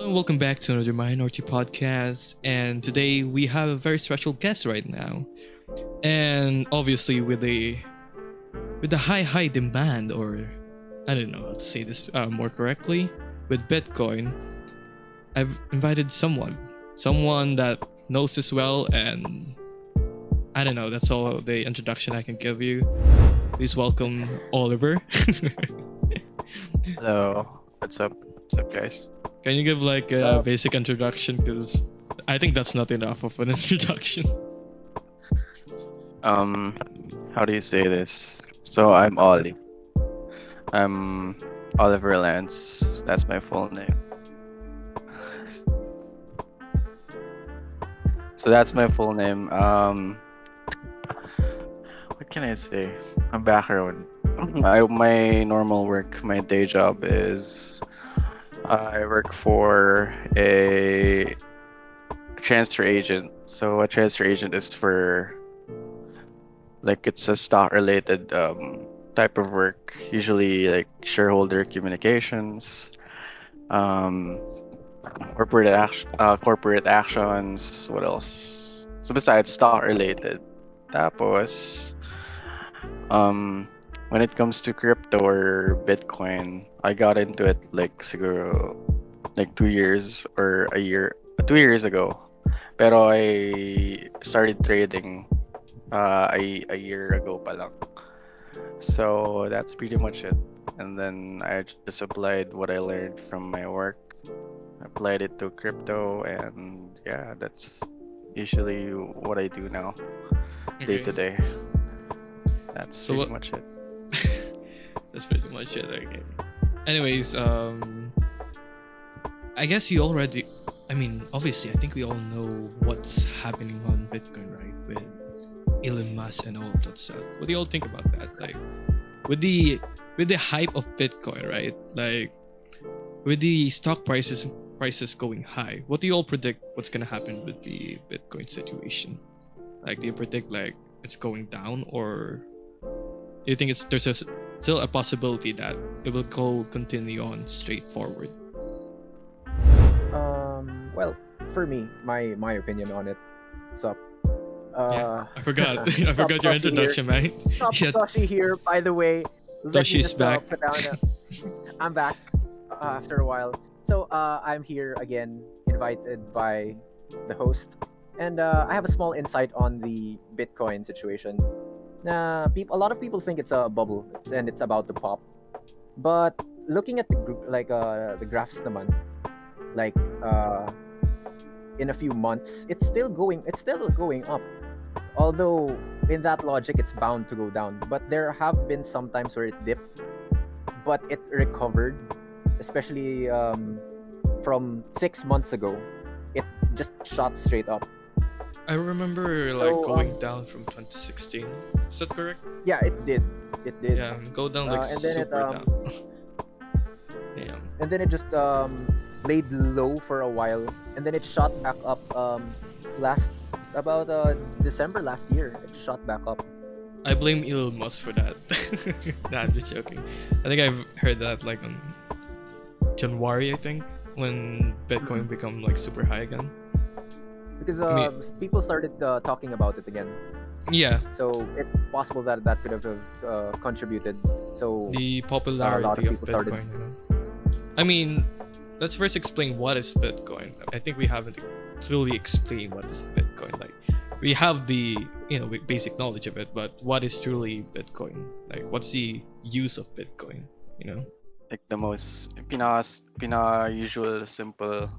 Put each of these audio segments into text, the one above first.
And welcome back to another Minority Podcast. And today we have a very special guest right now. And obviously with the high demand, or I don't know how to say this more correctly, with Bitcoin, I've invited someone that knows this well, and I don't know. That's all the introduction I can give you. Please welcome Oliver. Hello, what's up? What's up, guys? Can you give like What's a up? basic introduction? Because I think that's not enough of an introduction. Um, how do you say this? So I'm Ollie. I'm Oliver Lance. That's my full name. So that's my full name. What can I say? My background. My normal work, my day job is I work for a transfer agent. So a transfer agent is for like it's a stock related type of work, usually like shareholder communications, um corporate actions. What else? So besides stock related, tapos um when it comes to crypto or Bitcoin, I got into it like siguro like 2 years or a year 2 years ago. Pero I started trading a year ago pa lang. So that's pretty much it. And then I just applied what I learned from my work, applied it to crypto, and yeah, that's usually what I do now, day Okay. to day. That's So pretty what? much it. That's pretty much it. Okay. Anyways, I guess you already. I mean, obviously, I think we all know what's happening on Bitcoin, right? With Elon Musk and all of that stuff. What do you all think about that? Like, with the with the hype of Bitcoin, right? Like, with the stock prices going high, what do you all predict? What's gonna happen with the Bitcoin situation? Like, do you predict like it's going down, or do you think still a possibility that it will continue on straight forward? Well, for me, my opinion on it. What's up? Yeah, I forgot. I What's up, forgot your Toshi here? introduction, man. What's up, Yeah, Toshi here? By the way, let me Toshi's just back. put down. I'm back after a while. So I'm here again, invited by the host, and I have a small insight on the Bitcoin situation. A lot of people think it's a bubble, and it's about to pop. But looking at the graphs naman, like in a few months, it's still going up. Although in that logic, it's bound to go down. But there have been some times where it dipped, but it recovered, especially from 6 months ago. It just shot straight up. I remember like So going down from 2016. Is that correct? yeah, it did. It did. Yeah, go down like And then super down. Damn. it just laid low for a while, and then it shot back up last about December last year. It shot back up. I blame Elon Musk for that. Nah, I'm just joking. I think I've heard that like on January, I think, when Bitcoin become like super high again. Because I mean, people started talking about it again. yeah, So it's possible that that could have contributed. So the a lot popularity of of people started. Bitcoin. I mean, let's first explain what is Bitcoin. I think we haven't truly explained what is Bitcoin. Like, we have the basic knowledge of it, but what is truly Bitcoin? Like, what's the use of Bitcoin? You know? Like the most pina usual simple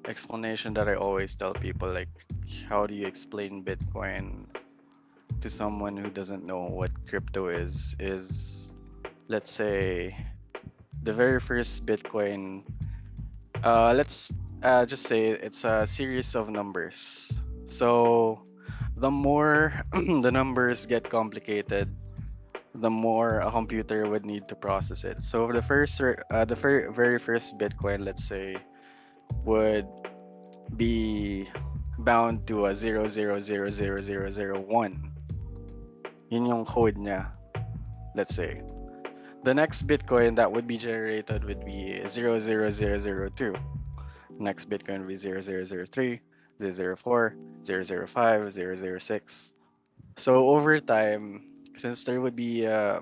explanation that I always tell people, like how do you explain Bitcoin to someone who doesn't know what crypto is let's say the very first Bitcoin, let's just say it's a series of numbers. So the more the numbers get complicated, the more a computer would need to process it. So very first Bitcoin, let's say, would be bound to a 00000001. Yun yung code niya, let's say. The next Bitcoin that would be generated would be 00002. Next Bitcoin will be 0003, 004, 005, 006. So over time, since there would be a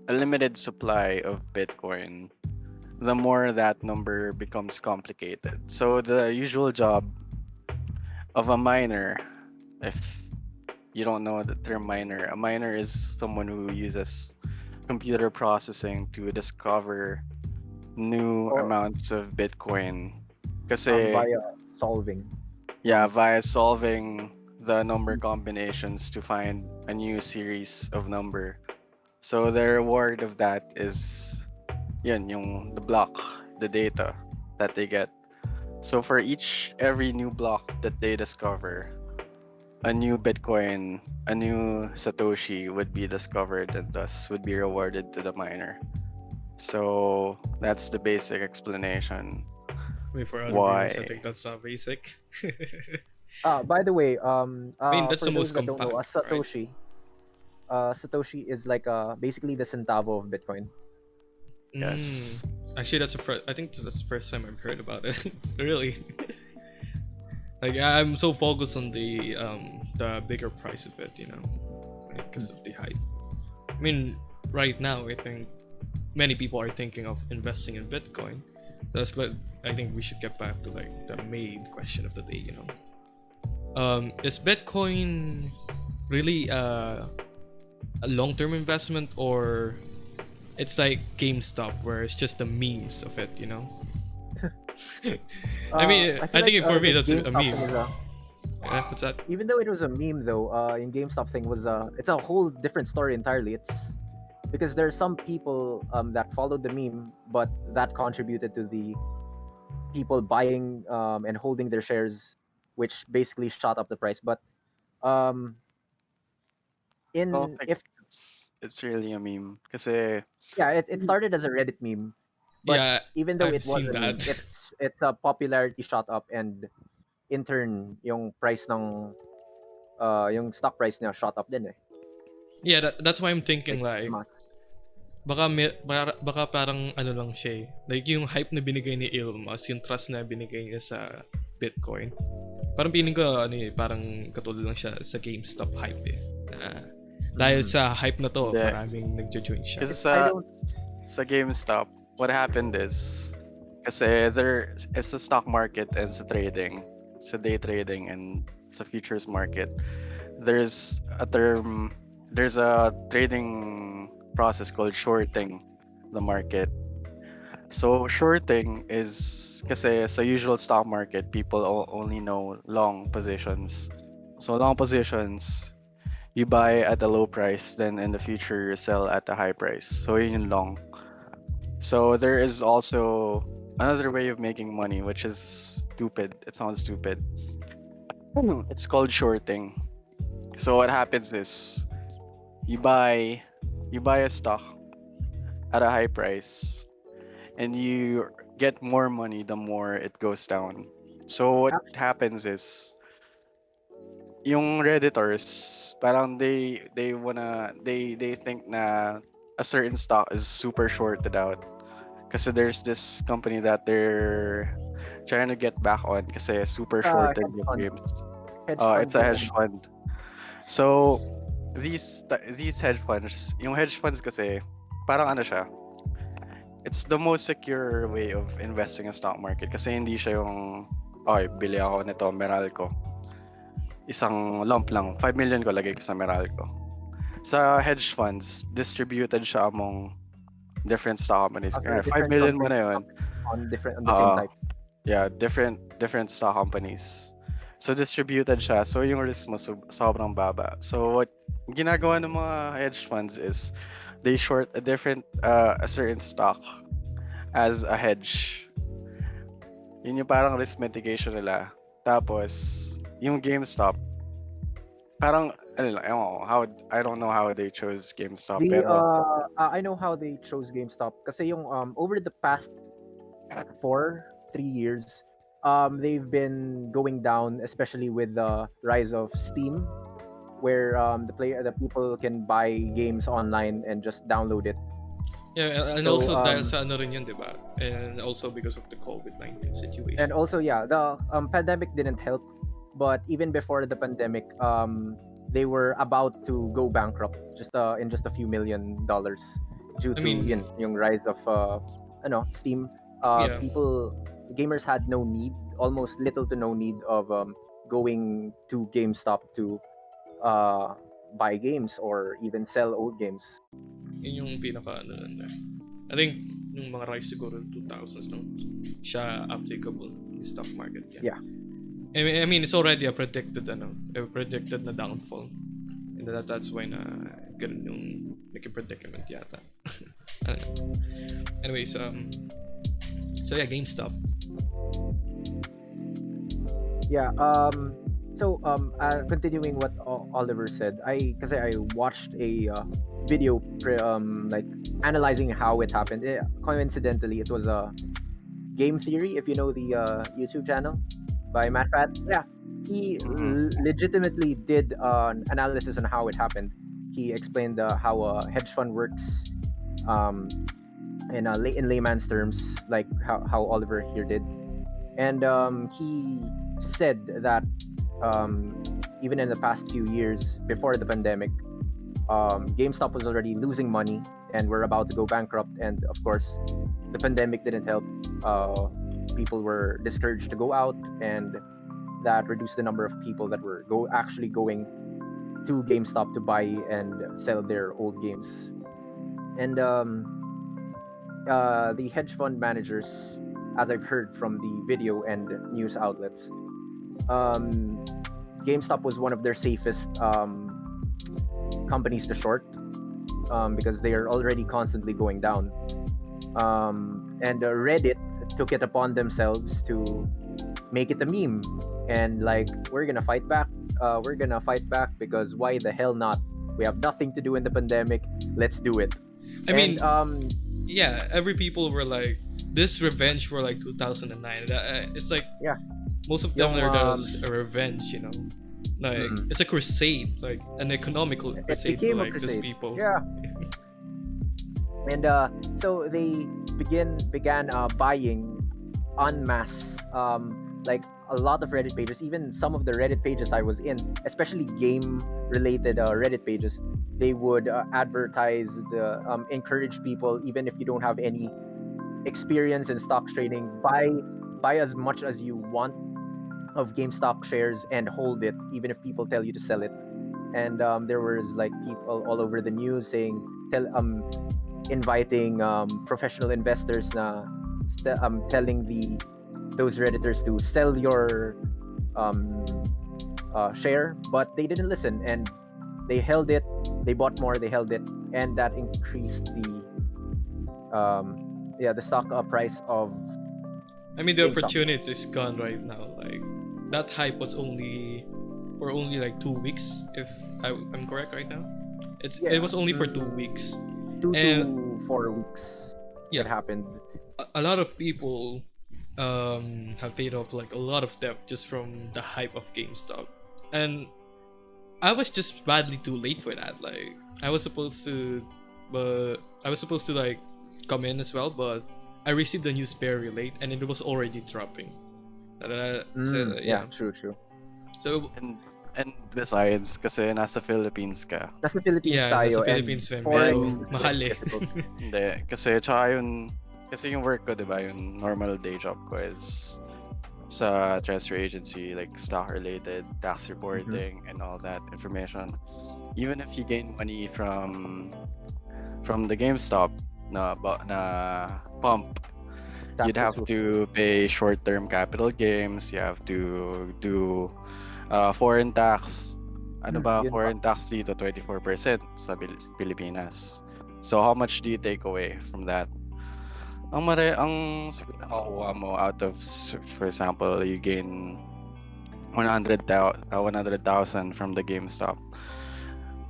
limited supply of Bitcoin, the more that number becomes complicated. So the usual job of a miner, if you don't know the term miner, a miner is someone who uses computer processing to discover new Or amounts of Bitcoin. Kasi, via solving. yeah, via solving the number combinations to find a new series of number. So the reward of that is yun, the block, the data that they get. So for every new block that they discover, a new Bitcoin, a new Satoshi would be discovered and thus would be rewarded to the miner. So that's the basic explanation Wait, for other viewers, I why. think that's not basic. By the way, I mean, that's for the those most that don't know, a compact, right? Satoshi is like basically the centavo of Bitcoin. Mm. Yes. Actually, that's the first. I think that's the first time I've heard about it. Really, like I'm so focused on the bigger price of it, because of the hype. I mean, right now I think many people are thinking of investing in Bitcoin. That's what I think we should get back to, like the main question of the day. Is Bitcoin really a long-term investment, or it's like GameStop where it's just the memes of it? I mean, I I feel like think for me the that's a GameStop thing meme. is What's that? even though it was a meme though, in GameStop thing was it's a whole different story entirely. It's because there's some people that followed the meme, but that contributed to the people buying and holding their shares, which basically shot up the price. But um, I don't in think if it's really a meme. Kasi yeah, it started as a Reddit meme, but Yeah, even though I've it was seen a meme, that. it's a popularity shot up, and in turn yung price ng yung stock price niya shot up din eh. Yeah, that's why I'm Like thinking like mas. baka parang ano lang siya eh. Like yung hype na binigay ni Elon Musk, yung trust na binigay niya sa Bitcoin. Parang feeling ko ano eh, parang katulad lang siya sa GameStop hype eh. Dahil sa hype na to, hindi. maraming nagjo-join siya. Kasi I don't. sa GameStop, what happened is kasi there is a stock market and sa trading, sa day trading and sa futures market. There's a term, there's a trading process called shorting the market. So shorting is kasi sa usual stock market, people only know long positions. So long positions, you buy at a low price, then in the future you sell at a high price. So yun yung long. So there is also another way of making money, which is stupid. It sounds stupid. It's called shorting. So what happens is you buy a stock at a high price and you get more money the more it goes down. So what happens is yung redditors parang they think na a certain stock is super shorted out kasi there's this company that they're trying to get back on kasi super shorted Hedge yung fund. games. Hedge fund It's a thing. hedge fund. So these hedge funds, yung hedge funds kasi parang ano siya, it's the most secure way of investing in stock market kasi hindi siya yung okay, bili ako nito Meralco. Isang lump lang, 5 million ko lagay ko sa Meralco. Sa hedge funds, distributed siya among different stock companies. Okay, 5 different million mo companies na yun. on the same type. Yeah, different stock companies. So distributed siya. So yung risk mo sobrang baba. So what ginagawa ng mga hedge funds is they short a certain stock as a hedge. Yun yung parang risk mitigation nila. Tapos yung GameStop, parang ano lang, ewan ko, I don't know how they chose GameStop pero I know how they chose GameStop kasi yung over the past 3 years, they've been going down, especially with the rise of Steam, where the people can buy games online and just download it. Yeah, and So also dahil sa ano rin yun, di ba? And also because of the COVID-19 situation. and also yeah, the pandemic didn't help, but even before the pandemic, they were about to go bankrupt in just a few $1 million due I to mean, yung rise of Steam. yeah. People Gamers had no need, almost little to no need of going to GameStop to uh, buy games or even sell old games. Yun yung pinaka ano nun na. I think yung mga rise siguro 2000s lang siya applicable in stock market. Yeah. I mean, it's already a predicted na downfall. And that's why na ganun yung naging predicament yata. I don't know. Anyways, so yeah, GameStop. Yeah. Continuing what Oliver said, because I watched a video like analyzing how it happened. Coincidentally, it was a Game Theory, if you know the YouTube channel by Matt Pratt. Yeah, he legitimately did an analysis on how it happened. He explained how a hedge fund works, in layman's terms, like how Oliver here did, and he said that even in the past few years before the pandemic, GameStop was already losing money and we're about to go bankrupt. And of course, the pandemic didn't help. People were discouraged to go out, and that reduced the number of people that were actually going to GameStop to buy and sell their old games. And the hedge fund managers, as I've heard from the video and news outlets, GameStop was one of their safest companies to short, because they are already constantly going down. And Reddit took it upon themselves to make it a meme, and like, we're gonna fight back. We're gonna fight back because why the hell not? We have nothing to do in the pandemic. Let's do it. I mean, yeah, every people were like, this revenge for like 2009. It's like, yeah, most of them are just a revenge, you know. Like, it's a crusade, like an economical crusade for like these people. Yeah. And so they began buying en masse, like a lot of Reddit pages, even some of the Reddit pages I was in, especially game related Reddit pages. They would advertise encourage people, even if you don't have any experience in stock trading, buy as much as you want of GameStop shares and hold it, even if people tell you to sell it. And there was like people all over the news saying, inviting professional investors na telling those Redditors to sell your share, but they didn't listen, and they held it. They bought more, they held it, and that increased the stock price of. I mean, the GameStop. opportunity is gone right now. Like, that hype was only like 2 weeks, if I'm correct right now. It was only for 2 weeks. 2 to 4 weeks. Yeah, it happened. A lot of people have paid off like a lot of debt just from the hype of GameStop, and I was just badly too late for that. Like, I was supposed to like come in as well, but I received the news very late, and it was already dropping. Yeah, true. So and besides, kasi nasa Philippines ka. Nasa Philippines yeah, tayo, nasa Philippines and rin, medyo foreign mahal eh. Hindi, kasi yung work ko, diba, yung normal day job ko is sa transfer agency, like stock related, tax reporting, and all that information. Even if you gain money from the GameStop na pump, you'd have to pay short-term capital gains. You have to do foreign tax. Ano ba foreign tax dito? 24% sa Pilipinas. So how much do you take away from that? Ang nakukuha mo out of, for example, you gain 100,000 from the GameStop.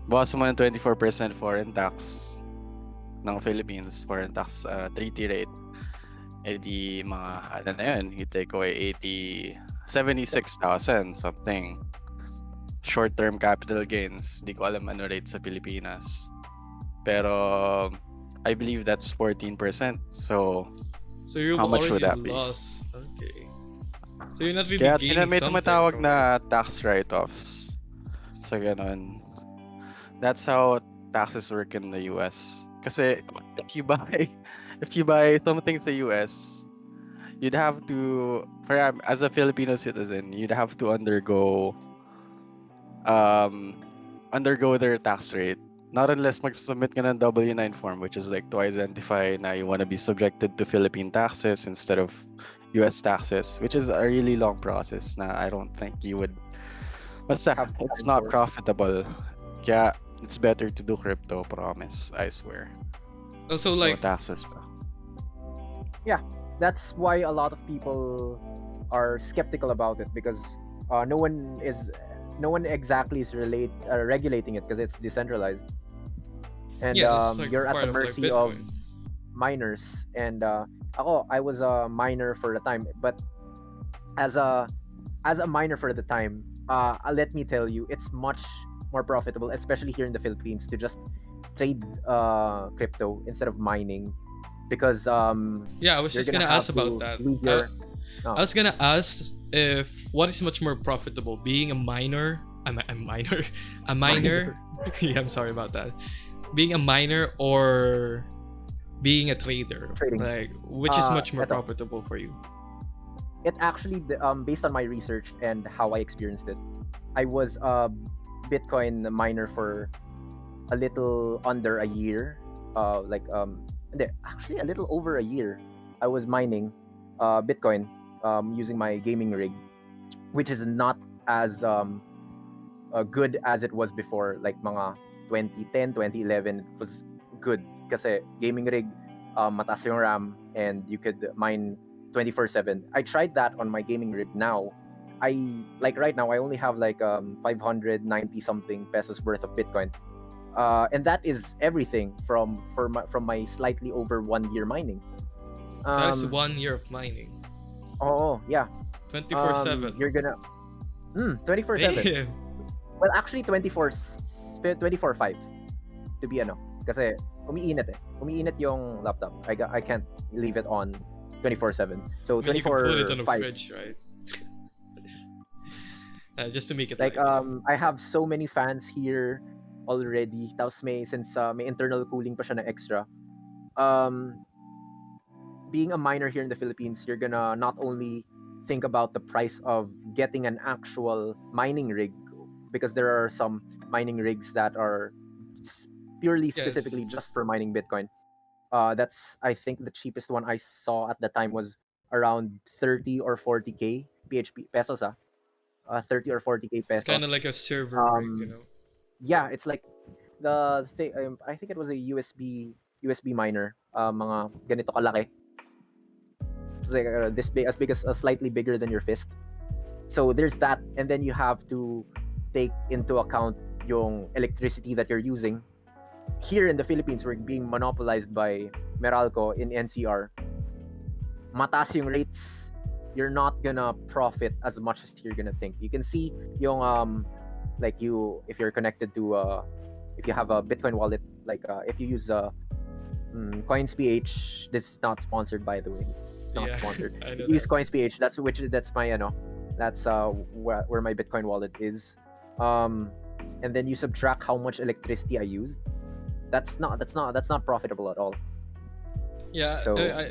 Bawas mo ng 24% foreign tax ng Philippines, foreign tax treaty rate. Eh di mga, you take away 76,000 something. Short-term capital gains, di ko alam ano rate sa Pilipinas. Pero I believe that's 14%. So So you've how much would already that be? lost. Okay. So you're not really Kaya gaining may something tumatawag from it. na tax write-offs. So ganun. That's how taxes work in the US. Kasi if you buy if you buy something sa US, you'd have to as a Filipino citizen, you'd have to um undergo their tax rate. Not unless mag-submit ka ng W-9 form, which is like to identify na you want to be subjected to Philippine taxes instead of US taxes, which is a really long process na I don't think you would. Basta, Have it's time not for. profitable. Kaya it's better to do crypto, promise. I swear. Also, No like, taxes pa. That's why a lot of people are skeptical about it because no one exactly is regulating it because it's decentralized, and yeah, this is like you're at the part of like mercy of Bitcoin. miners. And I was a miner for the time, but as a miner for the time, let me tell you, it's much more profitable, especially here in the Philippines, to just trade crypto instead of mining, because Yeah, I was you're just gonna gonna ask have about to that. leave I, your I was gonna ask if what is much more profitable, being a miner, a miner, a miner. Yeah, I'm sorry about that. Being a miner or being a trader, trading. like which is much more Eto, profitable for you? it actually based on my research and how I experienced it, I was a Bitcoin miner for a little under a year. Hindi, actually a little over a year. I was mining Bitcoin using my gaming rig, which is not as good as it was before. Like mga 2010, 2011, it was good kasi gaming rig, mataas yung RAM, and you could mine 24/7. I tried that on my gaming rig. Now, right now I only have like 590 something pesos worth of Bitcoin. And that is everything from my slightly over 1 year mining. That is 1 year of mining, Oh yeah. 24/7. You're gonna 24/7. Damn. Well, actually 24/5 to be ano. Kasi umiinit eh. Umiinit yung laptop. I can't leave it on 24/7. So I mean, you can put it on a 24/5. fridge, right? Just to make it Like light. I have so many fans here already. Tapos since may internal cooling pa siya na extra. Um Being a miner here in the Philippines, you're gonna not only think about the price of getting an actual mining rig, because there are some mining rigs that are purely Yes. specifically just for mining Bitcoin. That's, I think, the cheapest one I saw at the time was around 30 or 40k PHP pesos. 30 or 40k It's kind of pesos. like a server rig. Yeah, it's like the thing. I think it was a USB miner. Mga ganito kalaki. Like this big, as big as slightly bigger than your fist. So there's that, and then you have to take into account yung electricity that you're using. Here in the Philippines, we're being monopolized by Meralco in NCR. Mataas yung rates. You're not gonna profit as much as you're gonna think. You can see yung like if you're connected to if you have a Bitcoin wallet, like if you use CoinsPH. This is not sponsored, by the way. Not Yeah, sponsored. I know Use that. CoinsPH. That's my that's where my Bitcoin wallet is. And then you subtract how much electricity I used. That's not profitable at all. Yeah, So I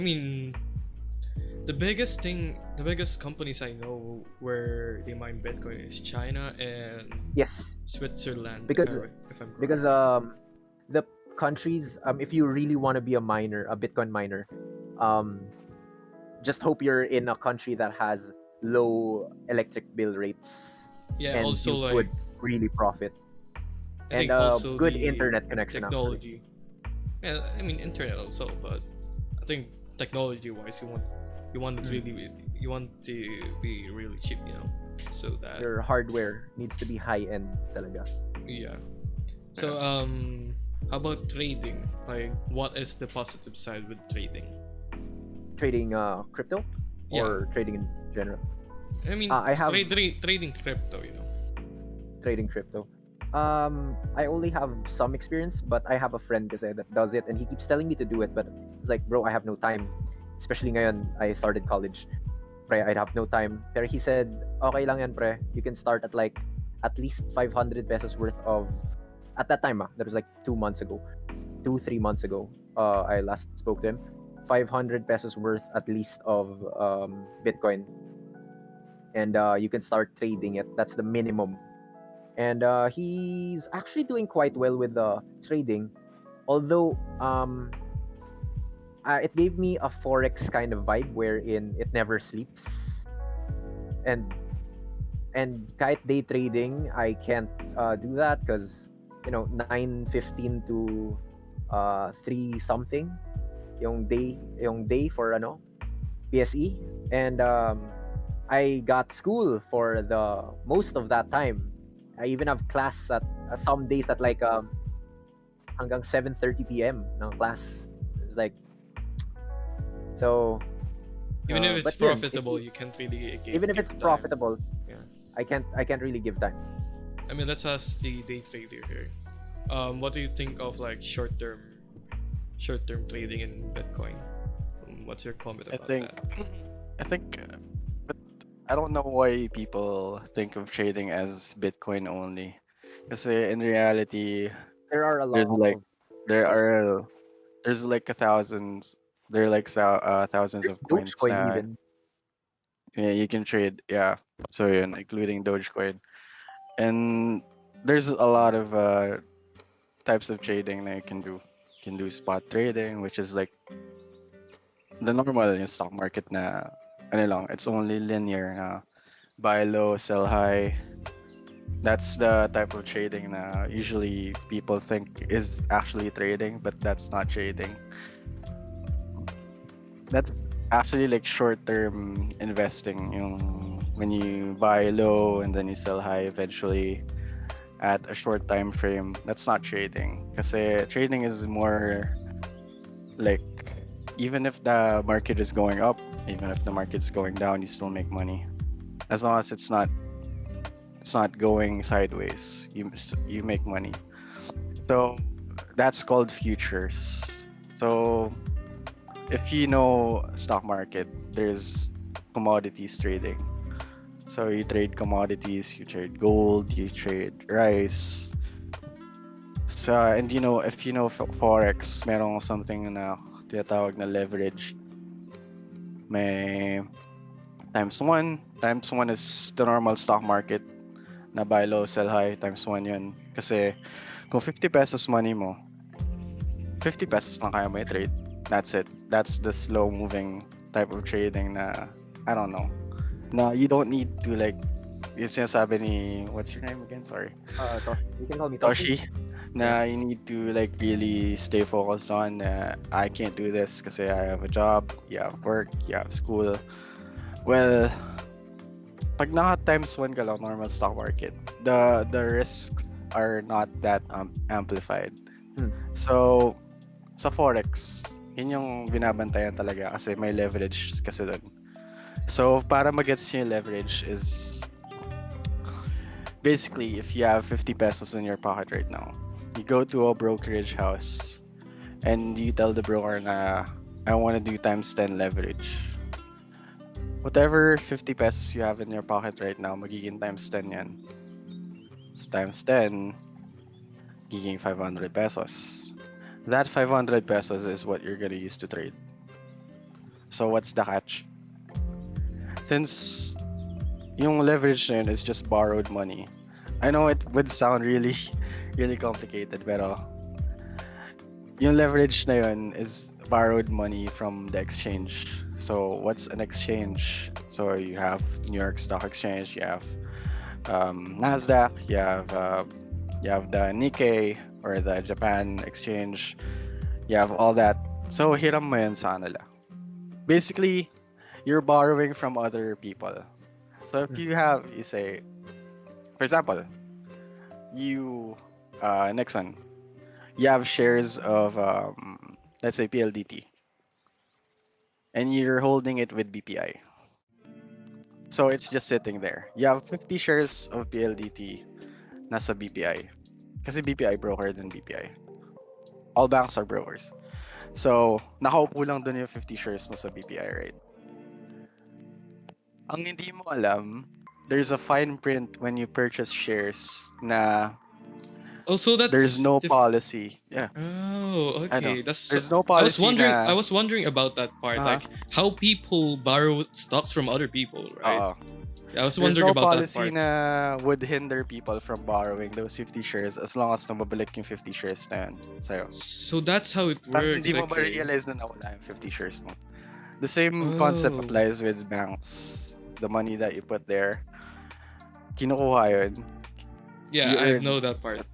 mean, the biggest companies I know where they mine Bitcoin is China and yes, Switzerland. because if I'm correct. because the countries, if you really want to be a miner, a Bitcoin miner, just hope you're in a country that has low electric bill rates, Yeah, and also you like could really profit. I And think also good the internet connection, actually. technology. Yeah, I mean internet also, but I think technology wise, you want it really you want to be really cheap, so that Your hardware needs to be high end talaga. yeah. So how about trading? Like, what is the positive side with trading? Trading crypto Yeah, or trading in general. I mean I have trading crypto. trading crypto. I only have some experience, but I have a friend kasi that does it, and he keeps telling me to do it. But it's like, bro, I have no time. Especially ngayon, I started college. Pre, I'd have no time. Pero he said, okay lang yan, pre. You can start at like at least 500 pesos worth of. At that time, that was like 2 months ago, 3 months ago. I last spoke to him. 500 pesos worth at least of Bitcoin, and you can start trading it. That's the minimum, and he's actually doing quite well with the trading. Although it gave me a forex kind of vibe wherein it never sleeps, and kahit day trading, I can't do that because 9:15 to 3 something yung day for PSE, and I got school for the most of that time. I even have class at some days at like hanggang 7:30 p.m. ng class. It's like so. Even if it's But yun, profitable, you can't really even if give it's time. profitable, Yeah. I can't really give time. I mean, let's ask the day trader here. What do you think of like short-term trading in Bitcoin? What's your comment I about think, that? I think, but I don't know why people think of trading as Bitcoin only. Because in reality, There are a there's lot like of there course. are there's like a thousands there are like thousands There's of coins Dogecoin na even. yeah, you can trade. Yeah, so yun, including Dogecoin, and there's a lot of types of trading that you can do. You can do spot trading, which is like the normal in stock market na ano lang, it's only linear na buy low, sell high. That's the type of trading na usually people think is actually trading, but that's not trading. That's actually like short-term investing. Yung when you buy low and then you sell high eventually at a short time frame. That's not trading. Kasi trading is more like even if the market is going up, even if the market's going down, you still make money. As long as it's not going sideways, you make money. So that's called futures. So if you know stock market, there's commodities trading. So you trade commodities, you trade gold, you trade rice. So and if you know forex, merong something na tinatawag na leverage. May times one. Times one is the normal stock market na buy low, sell high. Times one yun. Kasi kung 50 pesos money mo, 50 pesos lang kaya mo i-trade. That's it. That's the slow moving type of trading na, I don't know. Na you don't need to like, yung sinasabi ni, what's your name again? Sorry. Toshi. You can call me Toshi. Toshi. Na you need to like really stay focused on, I can't do this kasi I have a job, you have work, you have school. Well, pag naka times one ka lang, normal stock market, the risks are not that amplified. Hmm. So, sa forex, yun yung binabantayan talaga kasi may leverage kasi doon. So, para magets nyo yung leverage is basically if you have 50 pesos in your pocket right now, you go to a brokerage house and you tell the broker na I want to do times 10 leverage. Whatever 50 pesos you have in your pocket right now, magiging times 10 yan. So times 10, magiging 500 pesos. That 500 pesos is what you're gonna use to trade. So what's the catch? Since yung leverage na yun is just borrowed money, I know it would sound really, really complicated, pero yung leverage na yun is borrowed money from the exchange. So what's an exchange? So you have New York Stock Exchange, you have Nasdaq, you have the Nikkei or the Japan Exchange, you have all that. So hiram mo yun sa kanila. Basically, you're borrowing from other people. So if you say, for example, you, Nixon, you have shares of, let's say PLDT, and you're holding it with BPI. So it's just sitting there. You have 50 shares of PLDT nasa BPI. Kasi BPI broker din BPI. All banks are brokers. So, nakaupo lang dun yung 50 shares mo sa BPI, right? Ang hindi mo alam, there's a fine print when you purchase shares na Also, there's that's no policy. Yeah, Oh, I know. okay. That's There's no I was policy wondering. I na was wondering about that part, uh, like how people borrow stocks from other people, right? uh, I was there's wondering no about that policy part. na would hinder people from borrowing those 50 shares as long as nababalik yung 50 shares na yun sa'yo. So that's how it Parang works. hindi mo Okay. ma-realize na nawala yung 50 shares mo. The same concept Oh, applies with banks. The money that you put there, kinukuha yun, yeah, you I earn. know that part.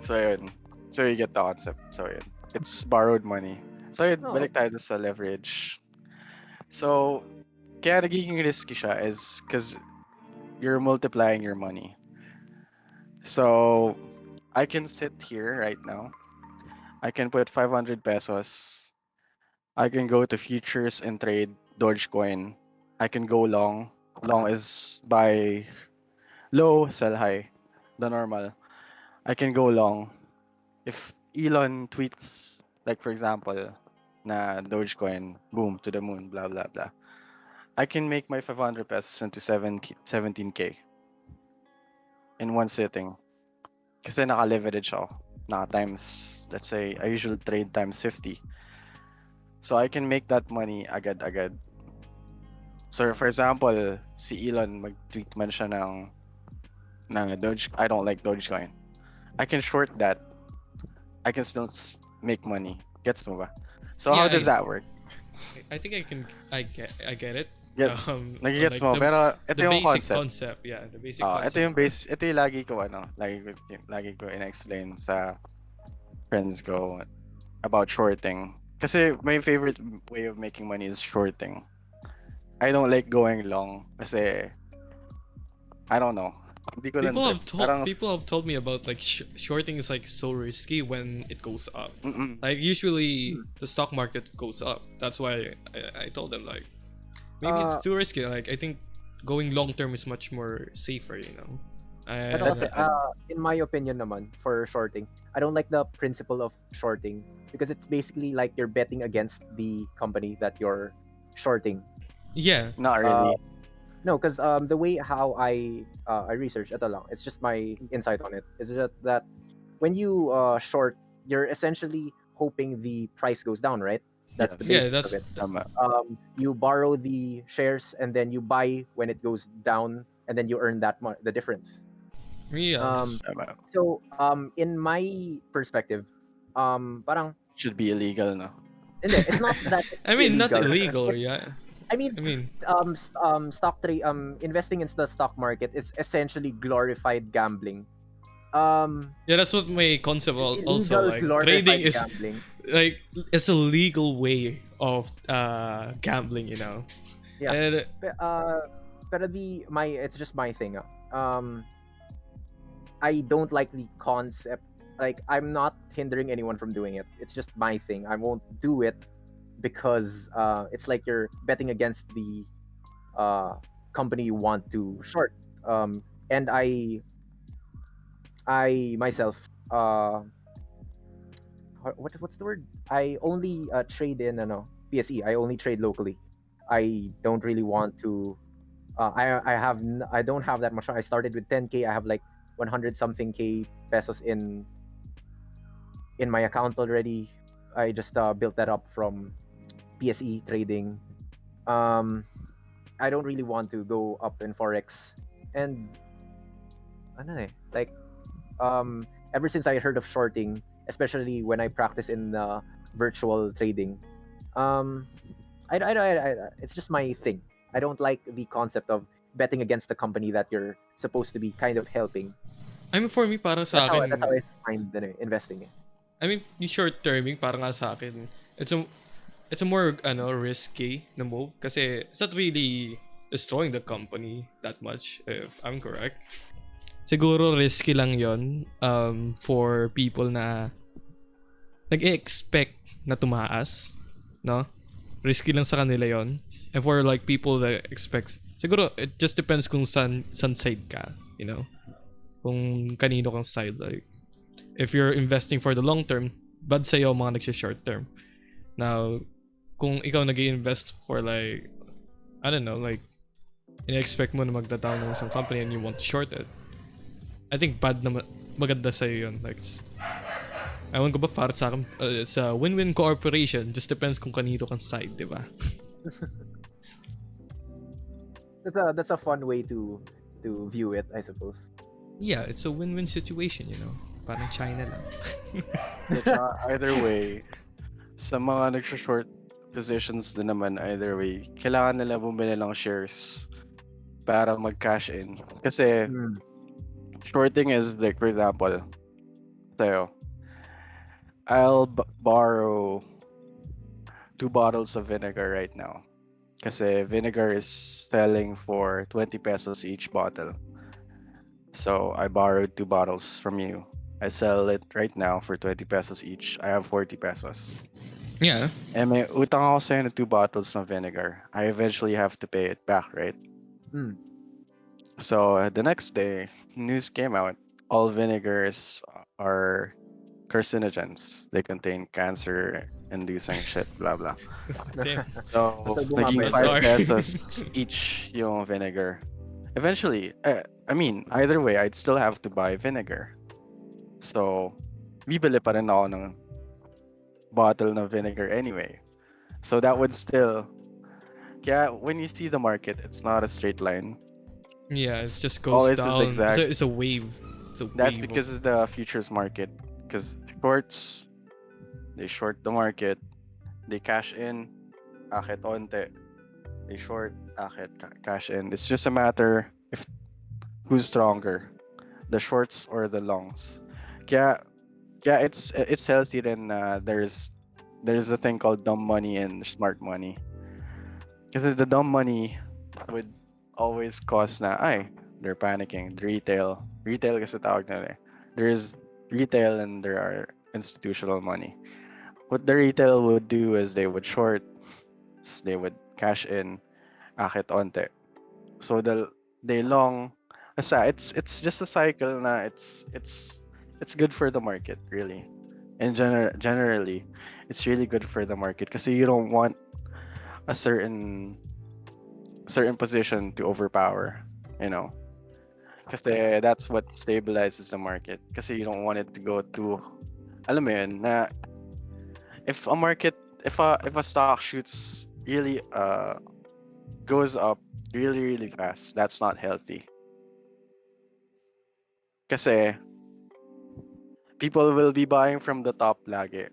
So yun. So you get the concept. So yun. It's borrowed money. So yun, Oh, balik tayo sa leverage. So, kaya nagiging risky siya is because you're multiplying your money. So, I can sit here right now. I can put 500 pesos. I can go to futures and trade Dogecoin. I can go long. Long is buy low, sell high. The normal. I can go long. If Elon tweets, like for example, na Dogecoin, boom, to the moon, blah, blah, blah. I can make my 500 pesos into 17K in one sitting. Kasi naka-leverage ako. Naka-times, let's say, I usually trade times 50. So I can make that money agad-agad. So for example, si Elon mag-tweet man siya ng Doge, I don't like Dogecoin. I can short that. I can still make money. Gets mo ba? So how Yeah, does that work? I think I get it. Gets, nagigets Like mo, pero ito the yung basic concept. concept. Yeah, the basic Ito concept. yung base, ito yung lagi ko ina-explain sa friends ko about shorting. Kasi my favorite way of making money is shorting. I don't like going long kasi I don't know. Hindi ko lang trip. Parang People have told me about like shorting is like so risky when it goes up. mm-mm. Like usually the stock market goes up. That's why I told them like maybe it's too risky. Like I think going long term is much more safer, you know. But And also, in my opinion naman, for shorting, I don't like the principle of shorting because it's basically like you're betting against the company that you're shorting. yeah, Not really. No, because the way how I research ito lang, it's just my insight on it. Is that when you short, you're essentially hoping the price goes down, right? That's the yeah, basics that's of it. Tama. You borrow the shares and then you buy when it goes down, and then you earn the difference. yeah. Tama. So in my perspective, parang Should be illegal, no? hindi, it's not that it's I mean, not illegal. illegal, yeah. I mean, stock trade, investing into the stock market is essentially glorified gambling. Yeah, that's what my concept also Illegal like. glorified Trading is gambling. like it's a legal way of gambling, you know. Yeah. And Pero it's just my thing. I don't like the concept. Like, I'm not hindering anyone from doing it. It's just my thing. I won't do it because it's like you're betting against the company you want to short. And I myself, what's the word? I only trade in PSE. I only trade locally. I don't really want to. I don't have that much. I started with 10K. I have like 100 something K pesos in my account already. I just built that up from PSE trading. I don't really want to go up in forex, and like ever since I heard of shorting, especially when I practice in virtual trading, it's just my thing. I don't like the concept of betting against the company that you're supposed to be kind of helping. I mean, for me, para sa akin, That's how I find investing. I mean, yung short terming, para nga sa akin, it's a more risky na move kasi it's not really destroying the company that much, if I'm correct. Siguro risky lang yon for people na nag-expect na tumaas, no? Risky lang sa kanila yon. And for like people that expects, siguro it just depends kung san side ka, you know? Kung kanino kang side, like if you're investing for the long term, bad sa'yo mga short term. Now, kung ikaw nag-invest for like, I don't know, like, ina-expect mo na magda-down ng isang company and you want to short it, I think bad na maganda sa'yo yun. Like, ewan ko ba, para sa akin, it's a win-win cooperation. Just depends kung kanino kang side, di ba? That's a fun way to view it, I suppose. Yeah, it's a win-win situation, you know. Parang China lang. Either way, sa mga nag-short positions din naman, either way, kailangan nila bumili ng shares para mag-cash in. Kasi shorting is like, for example, so I'll borrow 2 bottles of vinegar right now. Kasi vinegar is selling for 20 pesos each bottle. So I borrowed 2 bottles from you. I sell it right now for 20 pesos each. I have 40 pesos. Yeah. And may utang ako sa'yo na 2 bottles ng vinegar. I eventually have to pay it back, right? So the next day, news came out. All vinegars are carcinogens. They contain cancer-inducing shit, blah blah. Damn. So So, naging bumaba 5 Sorry. pesos each yung vinegar. Eventually, I mean, either way, I'd still have to buy vinegar. So, bibili pa rin ako ng bottle ng vinegar anyway. So that would still, yeah, when you see the market, it's not a straight line. Yeah, it just goes Always is down. exact. It's a wave. It's a That's wave because of the futures market. Because shorts, they short the market, they cash in, akit onte. They short, akit, cash in. It's just a matter if who's stronger, the shorts or the longs. Yeah, it's healthy. Then there's a thing called dumb money and smart money. Because the dumb money would always cause na they're panicking. Retail kasi tawag nila eh. There is retail and there are institutional money. What the retail would do is they would short, they would cash in, akit onte. So they long, it's just a cycle na it's good for the market really. And generally, it's really good for the market kasi you don't want a certain position to overpower, you know. Kasi that's what stabilizes the market. Kasi you don't want it to go too, alam mo yun, na if a stock shoots really goes up really fast, that's not healthy. Kasi people will be buying from the top lagi.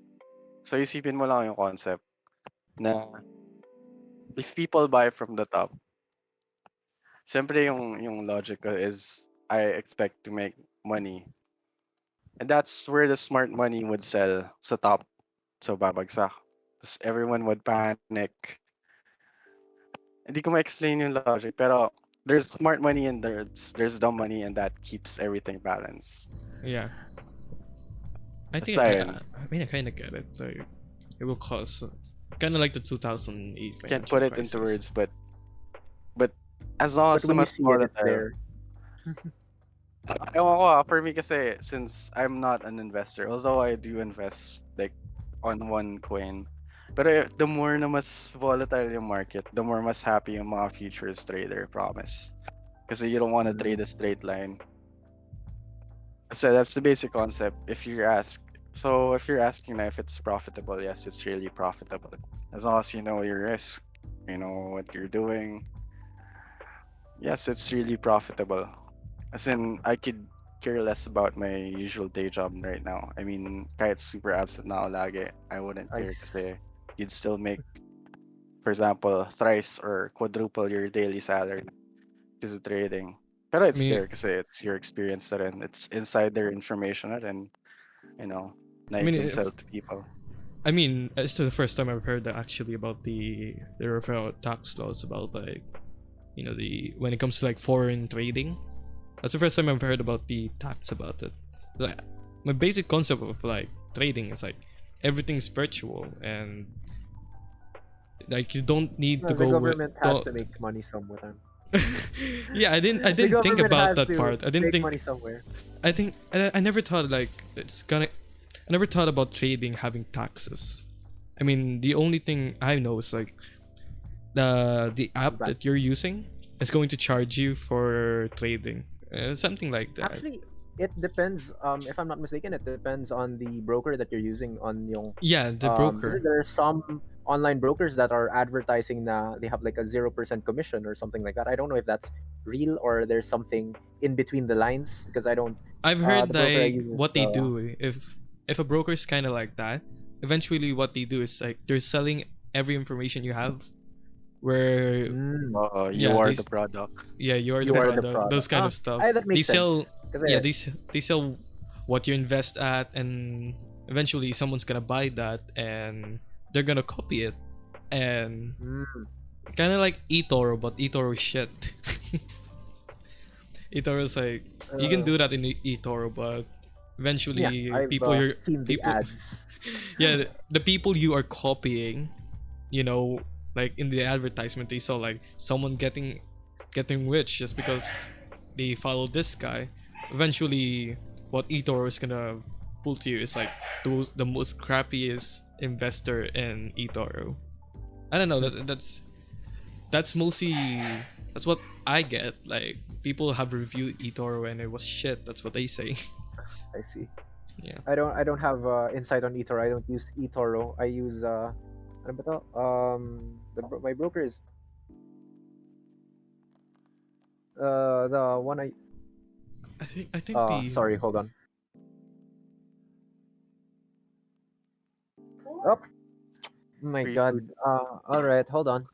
So isipin mo lang yung concept na if people buy from the top, siyempre yung logical is I expect to make money. And that's where the smart money would sell sa top. So babagsak. Everyone would panic. Hindi ko ma-explain yung logic, pero there's smart money and there's dumb money and that keeps everything balanced. Yeah. I think I mean I kind of get it. Like it will cause kind of like the 2008 financial Can't put it crisis. into words, but as long as But when you naman see it, it's there. Ewan ko for me kasi since I'm not an investor, although I do invest like on one coin, pero the more na mas volatile yung market, the more mas happy yung mga futures trader, promise. Kasi you don't want to trade a straight line. So that's the basic concept. If you're asking na if it's profitable, yes, it's really profitable. As long as you know your risk, you know what you're doing. Yes, it's really profitable. As in, I could care less about my usual day job right now. I mean, kahit super absent na ako lagi, I wouldn't care kasi you'd still make, for example, thrice or quadruple your daily salary because of trading. Pero it's there kasi it's your experience na rin. It's insider information na rin, you know, na you can sell to people. I mean, it's the first time I've heard that actually about the referral tax laws about like, you know, when it comes to like foreign trading. That's the first time I've heard about the tax about it. Like my basic concept of like trading is like everything's virtual and like you don't need to The go government with, has to make money somewhere. Yeah, I didn't The think government about has that to part. I didn't make think money somewhere. I never thought like it's gonna I never thought about trading having taxes. I mean, the only thing I know is like the app But that you're using is going to charge you for trading. Something like that. actually, it depends. If I'm not mistaken, it depends on the broker that you're using on yung Yeah, the Kasi broker. there are some online brokers that are advertising na they have like a 0% commission or something like that. I don't know if that's real or there's something in between the lines because I don't. I've The heard broker I like use is what they do if a broker is kind of like that, eventually what they do is like they're selling every information you have where You yeah, are the product. yeah, you are the you are the product, product. those kind of stuff. That They makes sell sense. Kasi yeah, they sell what you invest at, and eventually someone's gonna buy that and they're gonna copy it, and mm, kind of like eToro, but eToro is shit. eToro is like you can uh, do that in eToro, but yeah, eventually I've seen the people ads. yeah, the people you are copying, you know, like in the advertisement they saw like someone getting rich just because they follow this guy. Eventually what eToro is gonna pull to you is like the most crappiest investor in eToro. I don't know, that's mostly that's what I get. Like people have reviewed eToro and it was shit, that's what they say. I see. Yeah. I don't have insight on eToro. I don't use eToro. I use ano ba to? My broker is the one I think the sorry, hold on. Oh my Free god. food. All right, hold on.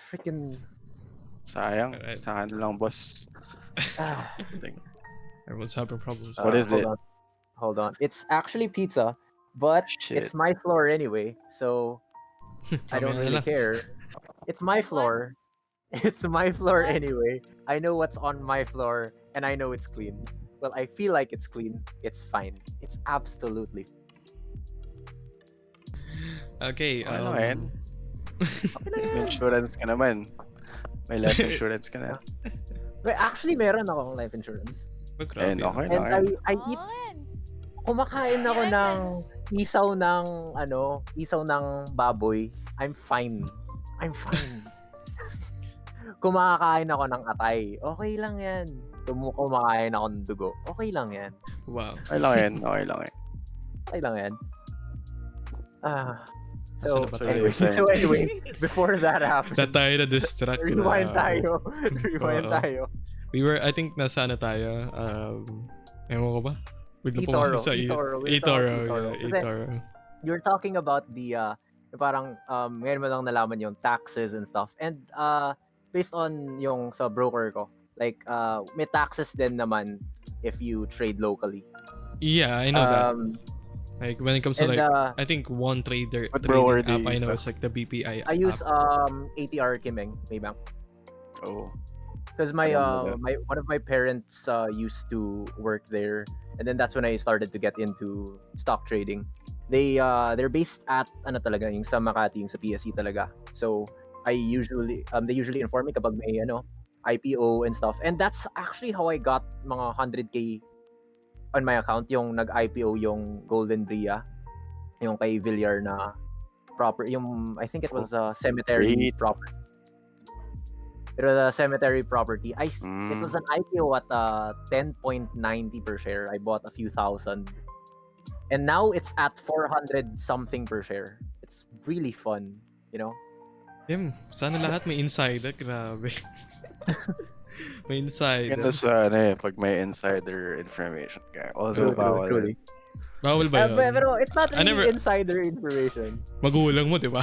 Freaking Sayang. Alright. Sa akin lang, boss. ah, Like, Everyone's having problems. What is hold it? on. Hold on. It's actually pizza, but Shit. it's my floor anyway, so I don't Mamaya na really lang. care. It's my floor. It's my floor anyway. I know what's on my floor and I know it's clean. Well, I feel like it's clean. It's fine. It's absolutely Okay, Okay lang yan. okay na May yan. insurance ka naman. May life insurance ka na. But actually, meron akong life insurance. Oh, And grabe, okay ah. And lang yan. I eat kumakain ako ng isaw ng isaw ng baboy. I'm fine. I'm fine. Kumakain ako ng atay. Okay lang 'yan. Kumakain ako ng dugo. Okay lang 'yan. Wow. Okay lang yan. Okay lang yan. Okay lang 'yan. Ah. Asan na ba so tayo? Anyway, before that happened, Na tayo na distract. rewind Grabe. tayo. Rewind Oo. tayo. We were, I think, nasa ano tayo? Ewan ko ba? Bigla po eToro. ako sa eToro. We were eToro. talking eToro. Yeah, Kasi eToro. you're talking about the parang ngayon mo lang nalaman yung taxes and stuff. And based on yung sa broker ko, like may taxes din naman if you trade locally. Yeah, I know that. Um, Like when it comes to and like, I think one What broker trading do app you I use know ba? is like the BPI I use app. ATR Kimeng Maybank Oh. because my Alam mo na. my one of my parents used to work there, and then that's when I started to get into stock trading. They're based at ano talaga yung sa Makati, yung sa PSE talaga. So I usually they usually inform me kapag may IPO and stuff, and that's actually how I got mga 100k on my account, yung nag-IPO yung Golden Bria, yung kay Villar na yung I think it was a cemetery Great. property. It was a cemetery property. It was an IPO at 10.90 per share. I bought a few thousand. And now it's at 400 something per share. It's really fun, Sana lahat may insider. Grabe. May insider. Ganda sa pag may insider information ka. Although bawal Truly. Bawal ba yun? Pero it's not I really never- insider information. Magulang mo, di ba?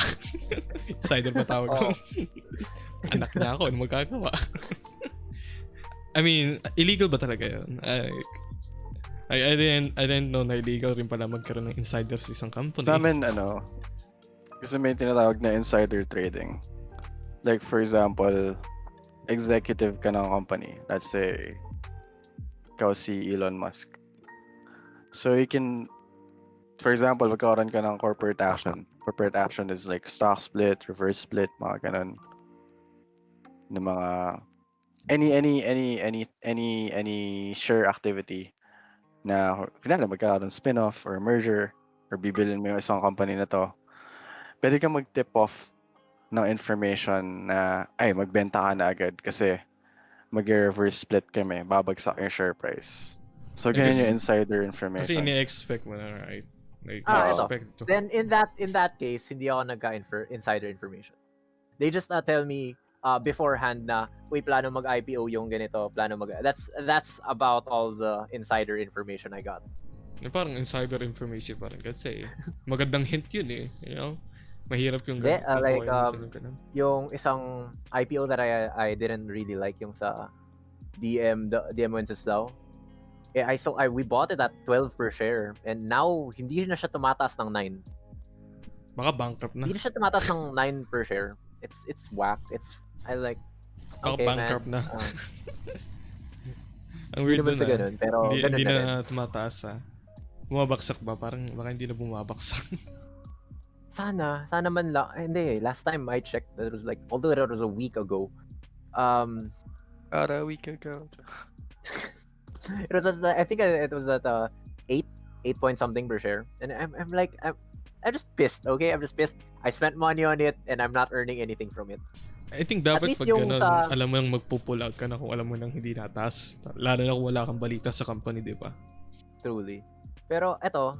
Insider pa tawag ko. Oo. Anak niya ako, ano magagawa? I mean, illegal ba talaga yun? I didn't know na illegal rin pala magkaroon ng insider sa isang company. Sa amin, kasi may tinatawag na insider trading. Like, for example, executive ka ng company. Let's say, ikaw si Elon Musk. So, you can, for example, magkaroon ka ng corporate action. Corporate action is like stock split, reverse split, mga ganun. ng mga any share activity na kunwari magkakaroon ng spin-off or merger or bibilin mo yung isang company na 'to, puwede kang mag-tip off ng information na, "Ay magbenta ka na agad kasi magre-reverse split kami, babagsak yung share price." So, I ganyan guess yung insider kasi information. ini-expect mo na, right? Like, you Oo. Ito. expect to. Then in that case, hindi ako insider information. They just tell me beforehand na, uy, plano mag-IPO yung ganito, that's about all the insider information I got. Yung parang insider information parang kasi magandang hint yun eh. You know? Mahirap yung Hindi, like, kukuhain mo sa ganun. yung isang IPO that I didn't really like, yung sa DM Wenceslao. We bought it at 12 per share, and now hindi na siya tumataas ng 9. Baka bankrupt na. Hindi na siya tumataas ng 9 per share. It's whack. Baka Okay, bankrupt man. na. Ang weird naman na sa ganun, pero ganun hindi na na tumataas ha. Bumabaksak ba? Parang baka hindi na bumabaksak. Sana man lang. Hindi, last time I checked, that was like, although that was a week ago, Para a week ago. it was I think it was at 8 point something per share, and I'm just pissed. Okay, I'm just pissed. I spent money on it, and I'm not earning anything from it. I think dapat least pag yung ganun, sa- alam mo nang magpo-pull out ka na kung alam mo nang hindi nataas. Lalo na kung wala kang balita sa company, di ba? Truly. Pero eto,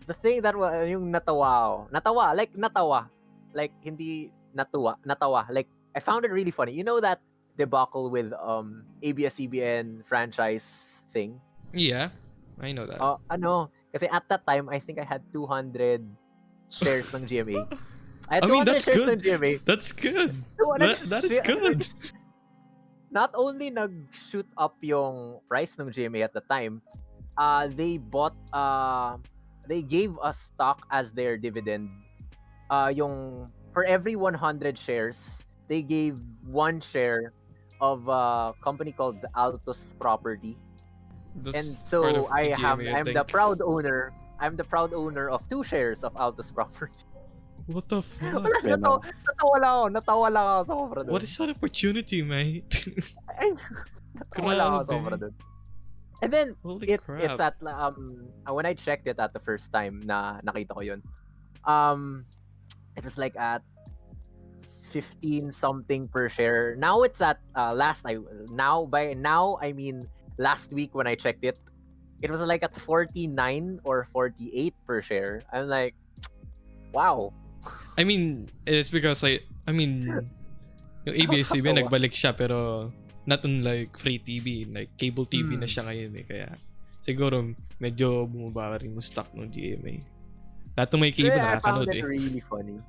the thing that yung natawa, like hindi natawa, like I found it really funny. You know that debacle with ABS-CBN franchise thing? Yeah, I know that. Kasi at that time I think I had 200 shares ng GMA. I had I mean, 200 that's shares good. ng GMA. That's good. 200 That is good. Not only nag-shoot up yung price ng GMA at the time, they gave us stock as their dividend. Yung for every 100 shares, they gave 1 share of a company called Altus Property. That's And part of so GMA, I'm think. the proud owner. I'm the proud owner of 2 shares of Altus Property. What the fuck? Natawa lang ako sobra doon. What is that opportunity, mate? Natawa lang ako sobra doon. And then Holy crap. it's at when I checked it at the first time na nakita ko yun. It was like at 15 something per share. Now it's at last week when I checked it, it was like at 49 or 48 per share. I'm like, wow. I mean, it's because yung ABS-CBN nagbalik siya pero not unlike free TV, like cable TV na siya ngayon eh. Kaya siguro medyo bumaba rin yung stock ng GMA. Lahat ng may cable I found nakakanood it eh. really funny.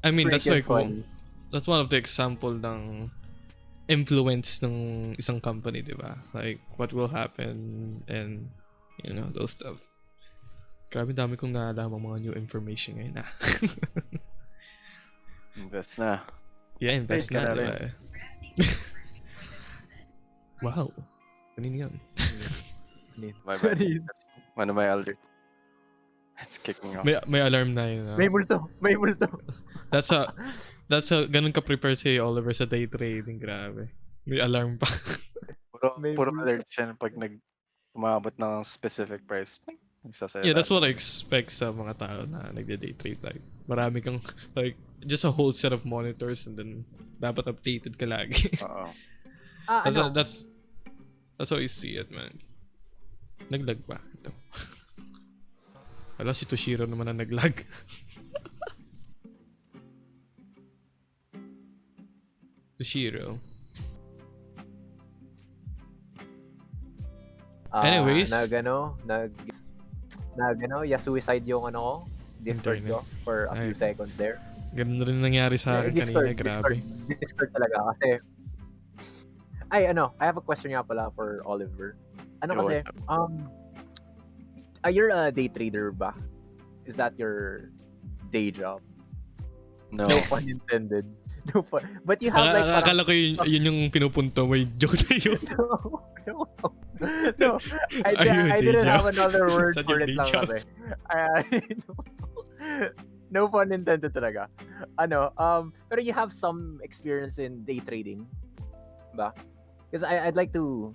I mean, that's like funny. that's one of the example ng influence ng isang company, di ba? Like what will happen and you know, those stuff. Grabe dami kong nalaman mga new information ngayon na. Invest na. Yeah, invest Trade ka na, na di rin. ba? Wow. Kanina yun. My bad. That's one of my alert. It's kicking off. May alarm na yun. May multo. That's ganun ka-prepare si Oliver sa day trading. Grabe. May alarm pa. Puro alerts yan pag umabot ng specific price. Yeah, that's what I expect sa mga tao na nagde-day trade. Like, marami kang, like, just a whole set of monitors and then dapat updated ka lagi. Oo. That's how you see it, man. Naglag ba? Ito. Wala, si Toshiro naman ang naglag. Toshiro. Anyways. Suicide yung Discord ko Internet. for a few seconds there. Ganun rin nangyari sa akin kanina, grabe. Discord talaga kasi I have a question nga pala for Oliver. Kasi you're a day trader ba? Is that your day job? No. No pun intended. No pun. But you have like Akala ko yun yung pinupunto, may joke na yun. No. I didn't have another word Is that for your it day lang job? kasi. No pun intended talaga. Pero you have some experience in day trading, ba? Because I'd like to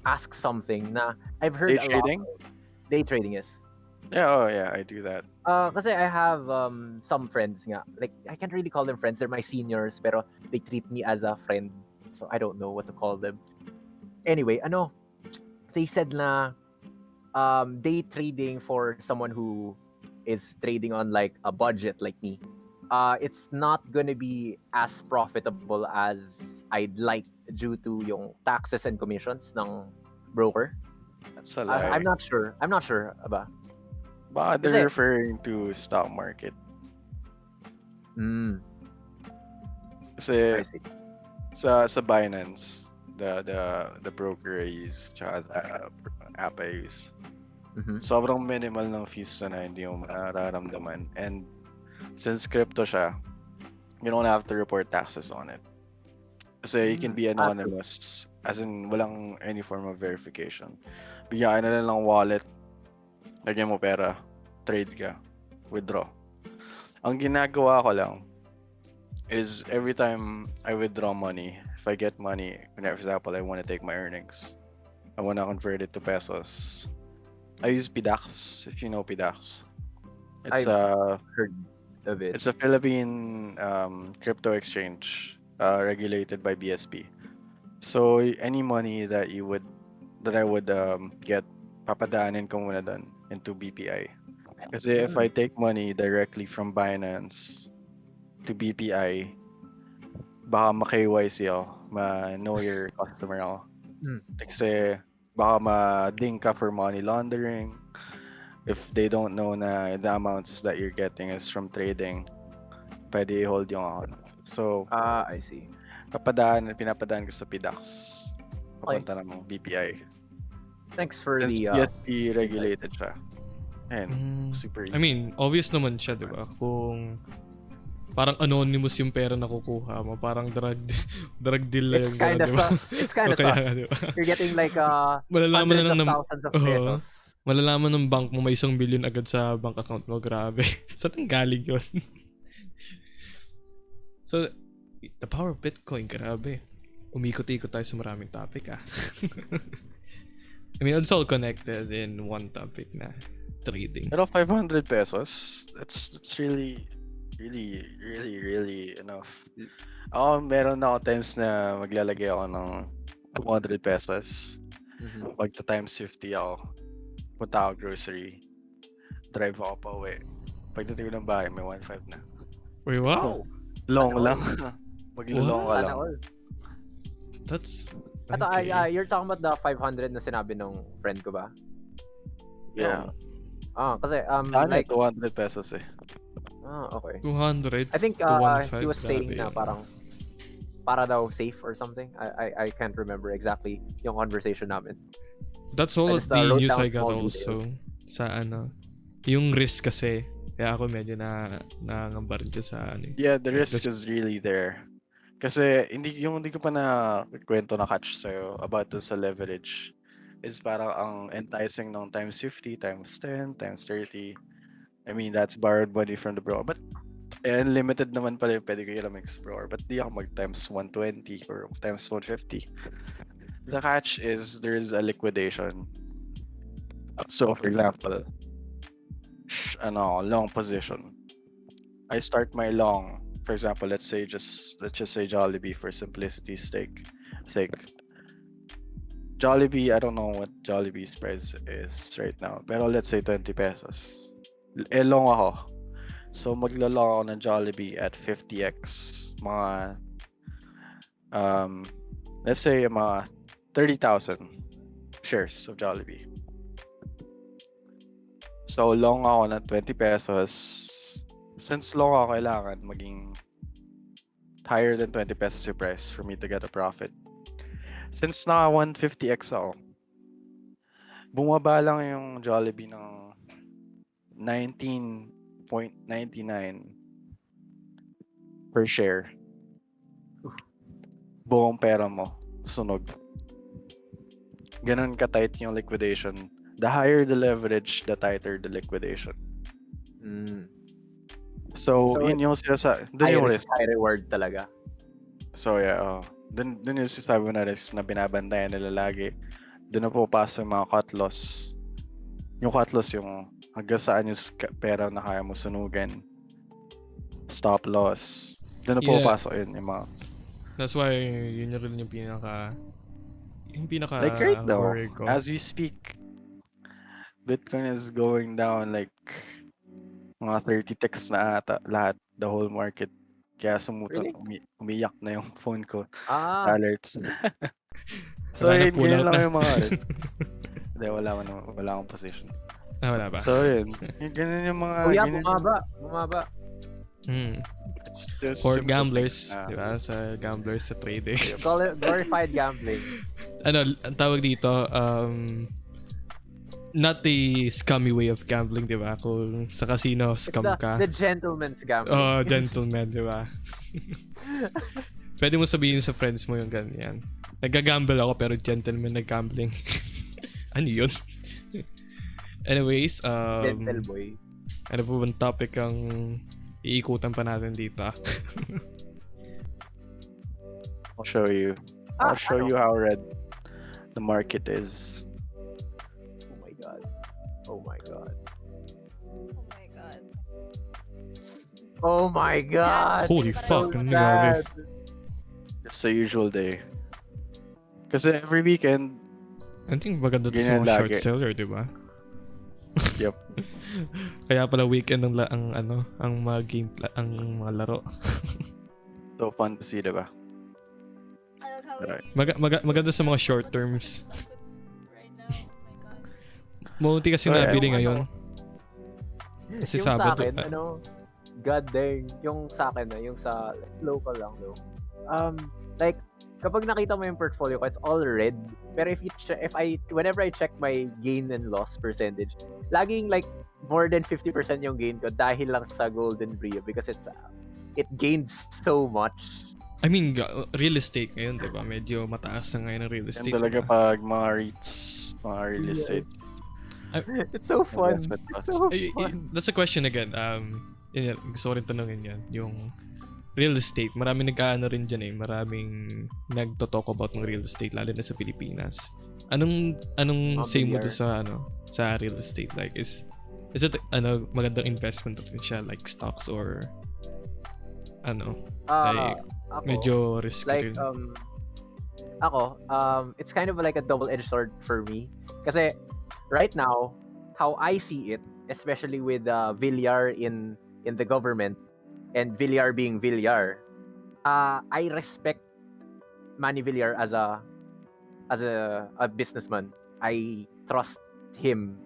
ask something na I've heard Day a lot trading? of day trading is. Yeah, oh yeah, I do that. Kasi I have some friends nga. Like, I can't really call them friends. They're my seniors, pero they treat me as a friend. So I don't know what to call them. Anyway, they said na day trading for someone who is trading on like a budget like me, it's not gonna be as profitable as I'd like due to yung taxes and commissions ng broker. That's a I'm lie. not sure. I'm not sure aba. Baka Kasi- they're referring to stock market. Mm, Kasi I see. sa Binance, the broker I use, tsaka the app I use, Mhm. sobrang minimal ng fees na hindi mo mararamdaman. And since crypto siya, you don't have to report taxes on it. Kasi you can be anonymous, as in walang any form of verification. Bigyan ka na lang ng wallet, lagyan mo pera, trade ka, withdraw. Ang ginagawa ko lang is every time I withdraw money, if I get money, for example, I want to take my earnings, I want to convert it to pesos, I use PDAX, if you know PDAX. It's I've heard of it. It's a Philippine crypto exchange regulated by BSP. So any money that I would get, papadaanin ko muna dun into BPI. Kasi if I take money directly from Binance to BPI, baka ma-KYC ako, ma-know your customer ako. Kasi baka ma-ding ka for money laundering. If they don't know na the amounts that you're getting is from trading, pwede i-hold yung account. So, I see. pinapadaan ko sa PDAX. Papunta ng BPI. Thanks for Since the BSP regulated siya. And super easy. I mean, obvious naman siya, di ba? Kung parang anonymous yung pera na kukuha mo, parang drug deal lang It's yung kind of di ba? sus. It's kind of O kaya sus. nga, di ba? You're getting like Malalaman hundreds na of lang thousands of Oo. pesos. Malalaman ng bank mo may 1 billion agad sa bank account mo. Grabe. Saan ang galing yun? So, the power of Bitcoin, grabe. Umikot-ikot tayo sa maraming topic I mean, it's all connected in one topic na trading. Pero 500 pesos, that's really enough. Ako, meron na ako times na maglalagay ako ng 200 pesos. Magta times 50 ako. Punta ako grocery. Drive ako pa uwi. Pagdating ko ng bahay, may 1.5 na. Wait, wow. Long Sana lang. Maglulong ka lang. That's Ito, okay. you're talking about the 500 na sinabi nung friend ko ba? Yeah. Kasi Like 200 pesos eh. okay. 200 I think to 1.5. he was saying grabe na yun. parang para daw safe or something. I can't remember exactly yung conversation namin. That's all I of just, the wrote news down I got small also sa yung risk kasi. Kaya ako medyo nangangamba rin dyan sa Yeah, the risk is really there. Kasi hindi ko pa na kwento na catch sa'yo about sa leverage is parang ang enticing ng times 50, times 10, times 30. I mean, that's borrowed money from the broker. But unlimited naman pala yung pwede ko i-explore. But di ako mag times 120 or times 150. The catch is there's a liquidation. So for example, long position. I start my long, for example, let's just say Jollibee for simplicity's sake. Jollibee, I don't know what Jollibee's price is right now, pero let's say 20 pesos. Long ako. So maglalong ako ng Jollibee at 50x, mga let's say mga 30,000 shares of Jollibee. So long ako ng 20 pesos. Since long ako, kailangan maging higher than 20 pesos yung price for me to get a profit. Since naka 150x ako, bumaba lang yung Jollibee ng 19.99 per share. Buong pera mo, sunog. Ganun ka-tight yung liquidation. The higher the leverage, the tighter the liquidation. So, So yun yung dun high yung risk, risk. high reward talaga. So, yeah, dun yung sinasabi mo na risk na binabantayan nila lagi. Dun na pupasok yung mga cut loss. Yung cut loss yung hanggang saan yung pera na kaya mo sunugin. Stop loss. Dun na Yeah, pupasok yun yung mga... that's why yun rin yung pinaka Like right now, worry ko. as we speak, Bitcoin is going down like mga 30 ticks na ata lahat, the whole market. Kaya Really? umiyak na yung phone ko. Ah, Alerts. So, Wala na, yun, pull ganyan out lang na. yung mga risk. Hindi, wala akong position. Wala ba? So, yun. Ganyan yung mga... oh yeah, ganyan bumaba. It's just For simple gamblers, things na- di ba? Sa gamblers sa trading. Call it glorified gambling. Ang tawag dito, not the scummy way of gambling, di ba? Kung sa casino, It's scum ka. the gentleman's gambling. Oh, gentleman, di ba? Pwede mo sabihin sa friends mo yung ganyan. Nagagamble ako pero gentleman na gambling. Ano yun? Anyways, Gentle boy. ano po bang topic ang iikutan pa natin dito? I'll show you. I'll show you how red the market is. Oh my god. Oh my god. Oh my god. Oh my god. Holy So fuck, So ano nangyari? sad. Just a usual day. Kasi every weekend, I think maganda to sa Ganyan mga short lagi. seller, di ba? Yep. Kaya pala weekend ang mga ang mga laro. So fun to see, diba? I love how Right. Maganda sa mga short terms. right now. Oh my god. Munti kasi So, nabili yung ngayon. Kasi yung sa Sabado. akin, god dang, yung sa akin yung sa, it's local lang though. Like, kapag nakita mo yung portfolio ko, it's all red. Pero whenever I check my gain and loss percentage, laging like more than 50% yung gain ko dahil lang sa Golden Brio because it gained so much. I mean, real estate ngayon, di ba? Medyo mataas na ngayon ang real Yan estate. talaga diba? pag mga REITs, mga real Yeah. estate. It's so fun. Investment It's trusts. so fun. That's a question again. Yun, gusto ko rin tanongin yan. Yung real estate, maraming nag-aano rin dyan eh. Maraming nagto-talk about ng real estate, lalo na sa Pilipinas. Anong say mo doon sa real estate? Like, is it magandang investment rin siya, like stocks or like Ako, medyo risky like rin? it's kind of like a double-edged sword for me kasi right now how I see it, especially with Villar in the government and Villar being Villar, I respect Manny Villar as a businessman. I trust him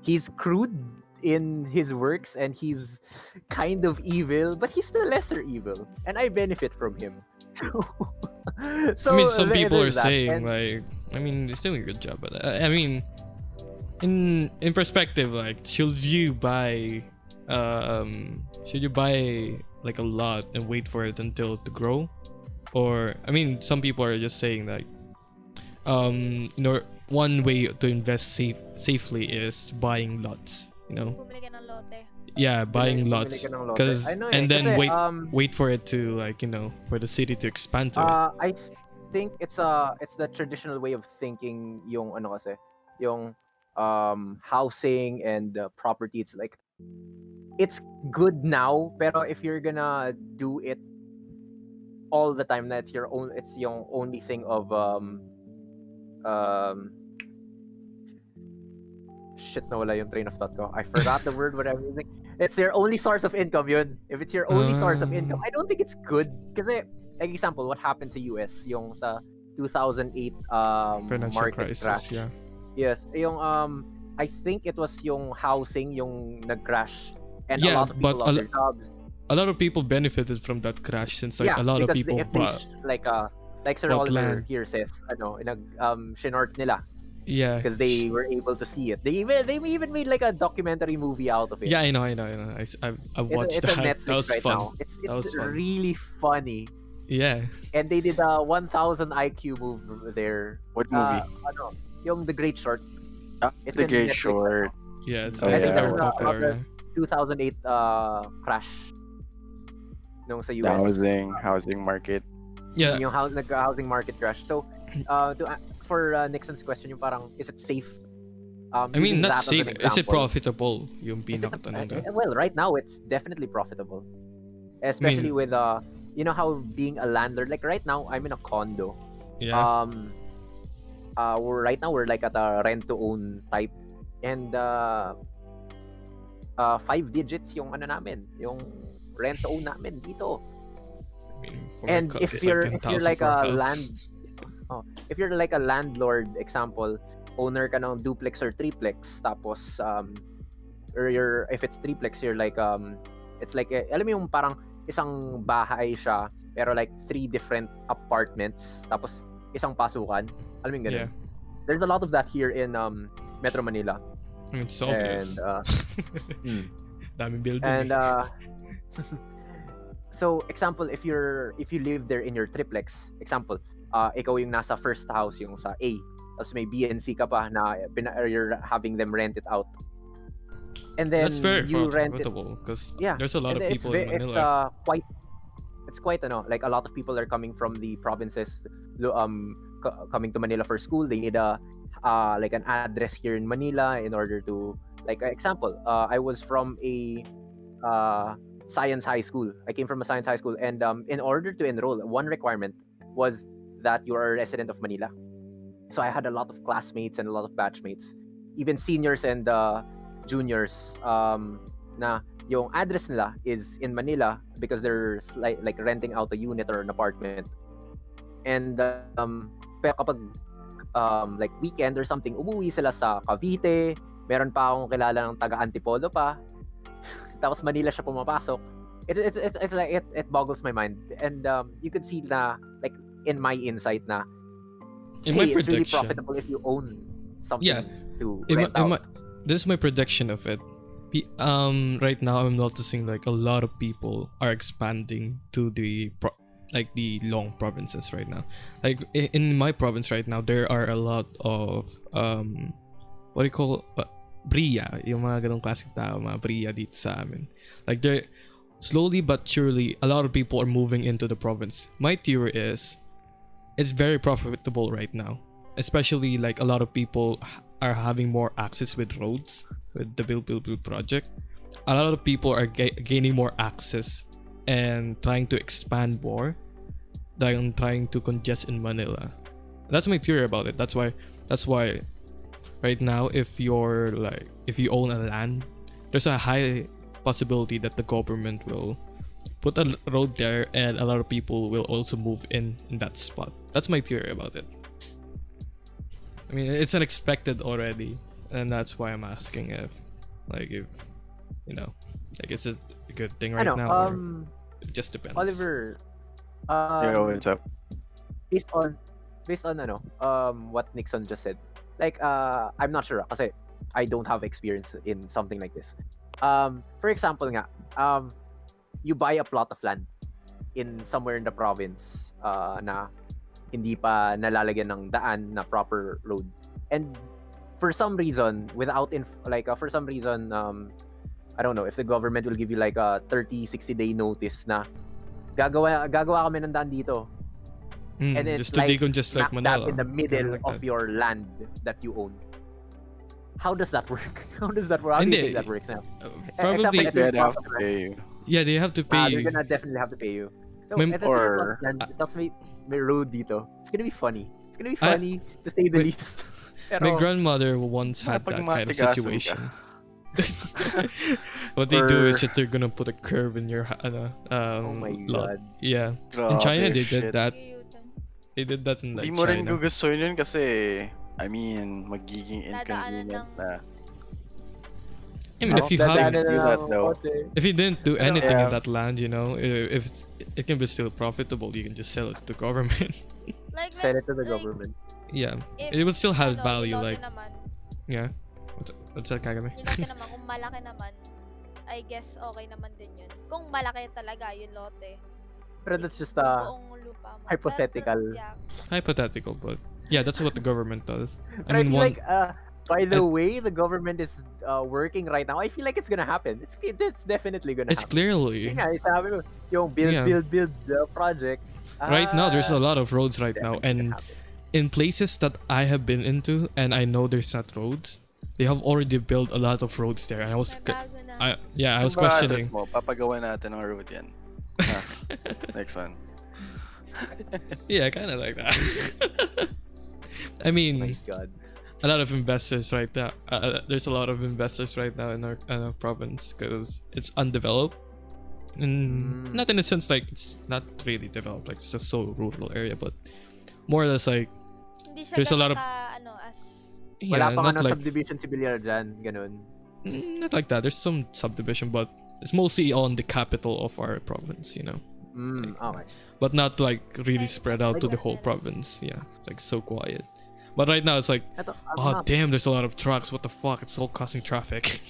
he's crude in his works and he's kind of evil, but he's the lesser evil and I benefit from him. So I mean, some people are there's that. saying And- like, I mean, he's doing a good job, but I mean, in perspective, like, should you buy like a lot and wait for it until to grow, or I mean, some people are just saying like, one way to invest safely is buying lots, Bumili ka ng lote. yeah, buying Bumili lots, ka ng lote. because I know and then kasi, wait for it to like for the city to expand to it. I think it's the traditional way of thinking yung yung housing and property. It's like it's good now, pero if you're gonna do it all the time, it's yung only thing of shit, nawala yung train of thought ko. I forgot the word, whatever. It's your only source of income, yun. If it's your only source of income, I don't think it's good. Kasi, like example, what happened sa US, yung sa 2008 Financial market crisis, crash. yeah. Yes, yung I think it was yung housing yung nag-crash and Yeah, a lot of people but lost their jobs. A lot of people benefited from that crash since like a lot of because people if they bought. like Sir bought Oliver land. here says, shinort nila Yeah, because they were able to see it. They even made like a documentary movie out of it. Yeah, I know. I watched It's on that. Netflix That was right fun. now. It's That was fun. really funny. Yeah. And they did a 1000 IQ move there. What movie? Yung The Great Short. It's The in Great Netflix. Short. Yeah, it's Oh, it's yeah. very It's popular. 2008 crash nung sa The US. housing market. Yeah. Yung nag-housing market crash. So, for Nixon's question, yung parang, is it safe? I mean, Using not that as an safe. Is it example, profitable? Yung is it pinakatanong ka. well, right now, it's definitely profitable. Especially with, you know how being a landlord, like right now, I'm in a condo. Yeah. Right now, we're like at a rent-to-own type. And 5 digits yung ano namin, yung rent-to-own namin dito. I mean, for And us, if it's you're like if you're 10,000 like for a house. if you're like a landlord, example, owner ka ng duplex or triplex, tapos or if it's triplex, you're like it's like alam mo yung parang isang bahay siya pero like 3 different apartments tapos isang pasukan. Alam mo yung ganun? Yeah. There's a lot of that here in Metro Manila. I mean, it's obvious. And Daming building. and so example, if you live there in your triplex, example, ikaw yung nasa first house yung sa A, tapos may B and C ka pa na you're having them rent it out. And then That's very you rent it. profitable because Yeah. there's a lot And of people in Manila. It's quite like a lot of people are coming from the provinces coming to Manila for school. They need like an address here in Manila in order to, like, example, I was from a science high school. I came from a science high school, and in order to enroll, one requirement was that you are a resident of Manila. So I had a lot of classmates and a lot of batchmates, even seniors and juniors, na yung address nila is in Manila because they're like renting out a unit or an apartment. And pero kapag like weekend or something, umuwi sila sa Cavite. Meron pa akong kilala ng taga Antipolo pa. Tapos Manila siya pumapasok. It's like it boggles my mind. And you could see na, like, in my insight na, In my it's really prediction, profitable if you own something Yeah. to rent out. this is my prediction of it. Right now I'm noticing like a lot of people are expanding to the the long provinces right now. Like in my province right now, there are a lot of what do you call bria, yung mga ganong klaseng tao, mga bria dito sa amin. Like they're slowly but surely a lot of people are moving into the province. My theory is it's very profitable right now, especially like a lot of people are having more access with roads with the build project. A lot of people are gaining more access and trying to expand more than trying to congest in Manila. That's my theory about it. That's why right now if you own a land, there's a high possibility that the government will put a road there and a lot of people will also move in that spot. That's my theory about it. I mean, it's unexpected already, and that's why I'm asking if is it a good thing right now, or it just depends. Oliver, What's up? based on what Nixon just said, like I'm not sure kasi I don't have experience in something like this. For example nga, you buy a plot of land in somewhere in the province na hindi pa nalalagyan ng daan na proper road, and for some reason I don't know if the government will give you like a 30-60 day notice na gagawa kami ng daan dito. And it's just to like decongest like smack Manila dab in the middle like of that. your land that you own. How does that work? How do you think that works now? Probably Except for They'd have to pay you. yeah, they have to pay They're you. gonna definitely have to pay you. So, May- if it's your or- plot of land, tapos may road dito. It's gonna be funny. It's gonna be Ah, funny to say the wait. least. Pero, My grandmother once had Pag that kind of matigasan situation. ka. What they do is Or- that they're gonna put a curve in your oh my lot. god. Yeah, in Grabe, China they did shit. that. Cute. They did that in like Hindi mo rin China. gugustuhin yun kasi, I mean, magiging Dadaanan inconvenient ng- na. I mean, if you Dadaanan have, do that though. if you didn't do anything in Yeah. that land, if it can be still profitable, you can just sell it to the government. Like, Sell it to the like, government. Yeah, if, it would still have ano, value. yung lote Like, naman, yeah. What's that, Kagami? yung lote naman, kung malaki naman, I guess okay naman din yun. Kung malaki talaga yung lote, Pero that's just buong lupa mo. hypothetical. Yeah. Hypothetical, but yeah, that's what the government does. But I feel like By the And- way the government is working right now, I feel like it's gonna happen. It's definitely gonna It's happen. clearly Yun nga, sabi ko, yung build, Yeah. build project. right now. There's a lot of roads right now, definitely and gonna happen. in places that I have been into, and I know there's not roads. They have already built a lot of roads there, and I was, May bago na. I was Yung mga questioning. address mo, papagawa natin ng road yan. Ha, next one. Yeah, kind of like that. I Oh my mean, god. a lot of investors right now. There's a lot of investors right now in our province because it's undeveloped, and not in a sense like it's not really developed, like it's a so rural area, but more or less like Hindi siya there's a lot of as Wala yeah, pang not ano, like subdivision si Villar dyan, ganun. not like that. There's some subdivision, but it's mostly on the capital of our province, you know. Okay. But not like really Like, spread out to the whole province. Yeah, like so quiet. But right now it's like, Ito, oh damn, there's a lot of trucks. What the fuck? It's all causing traffic.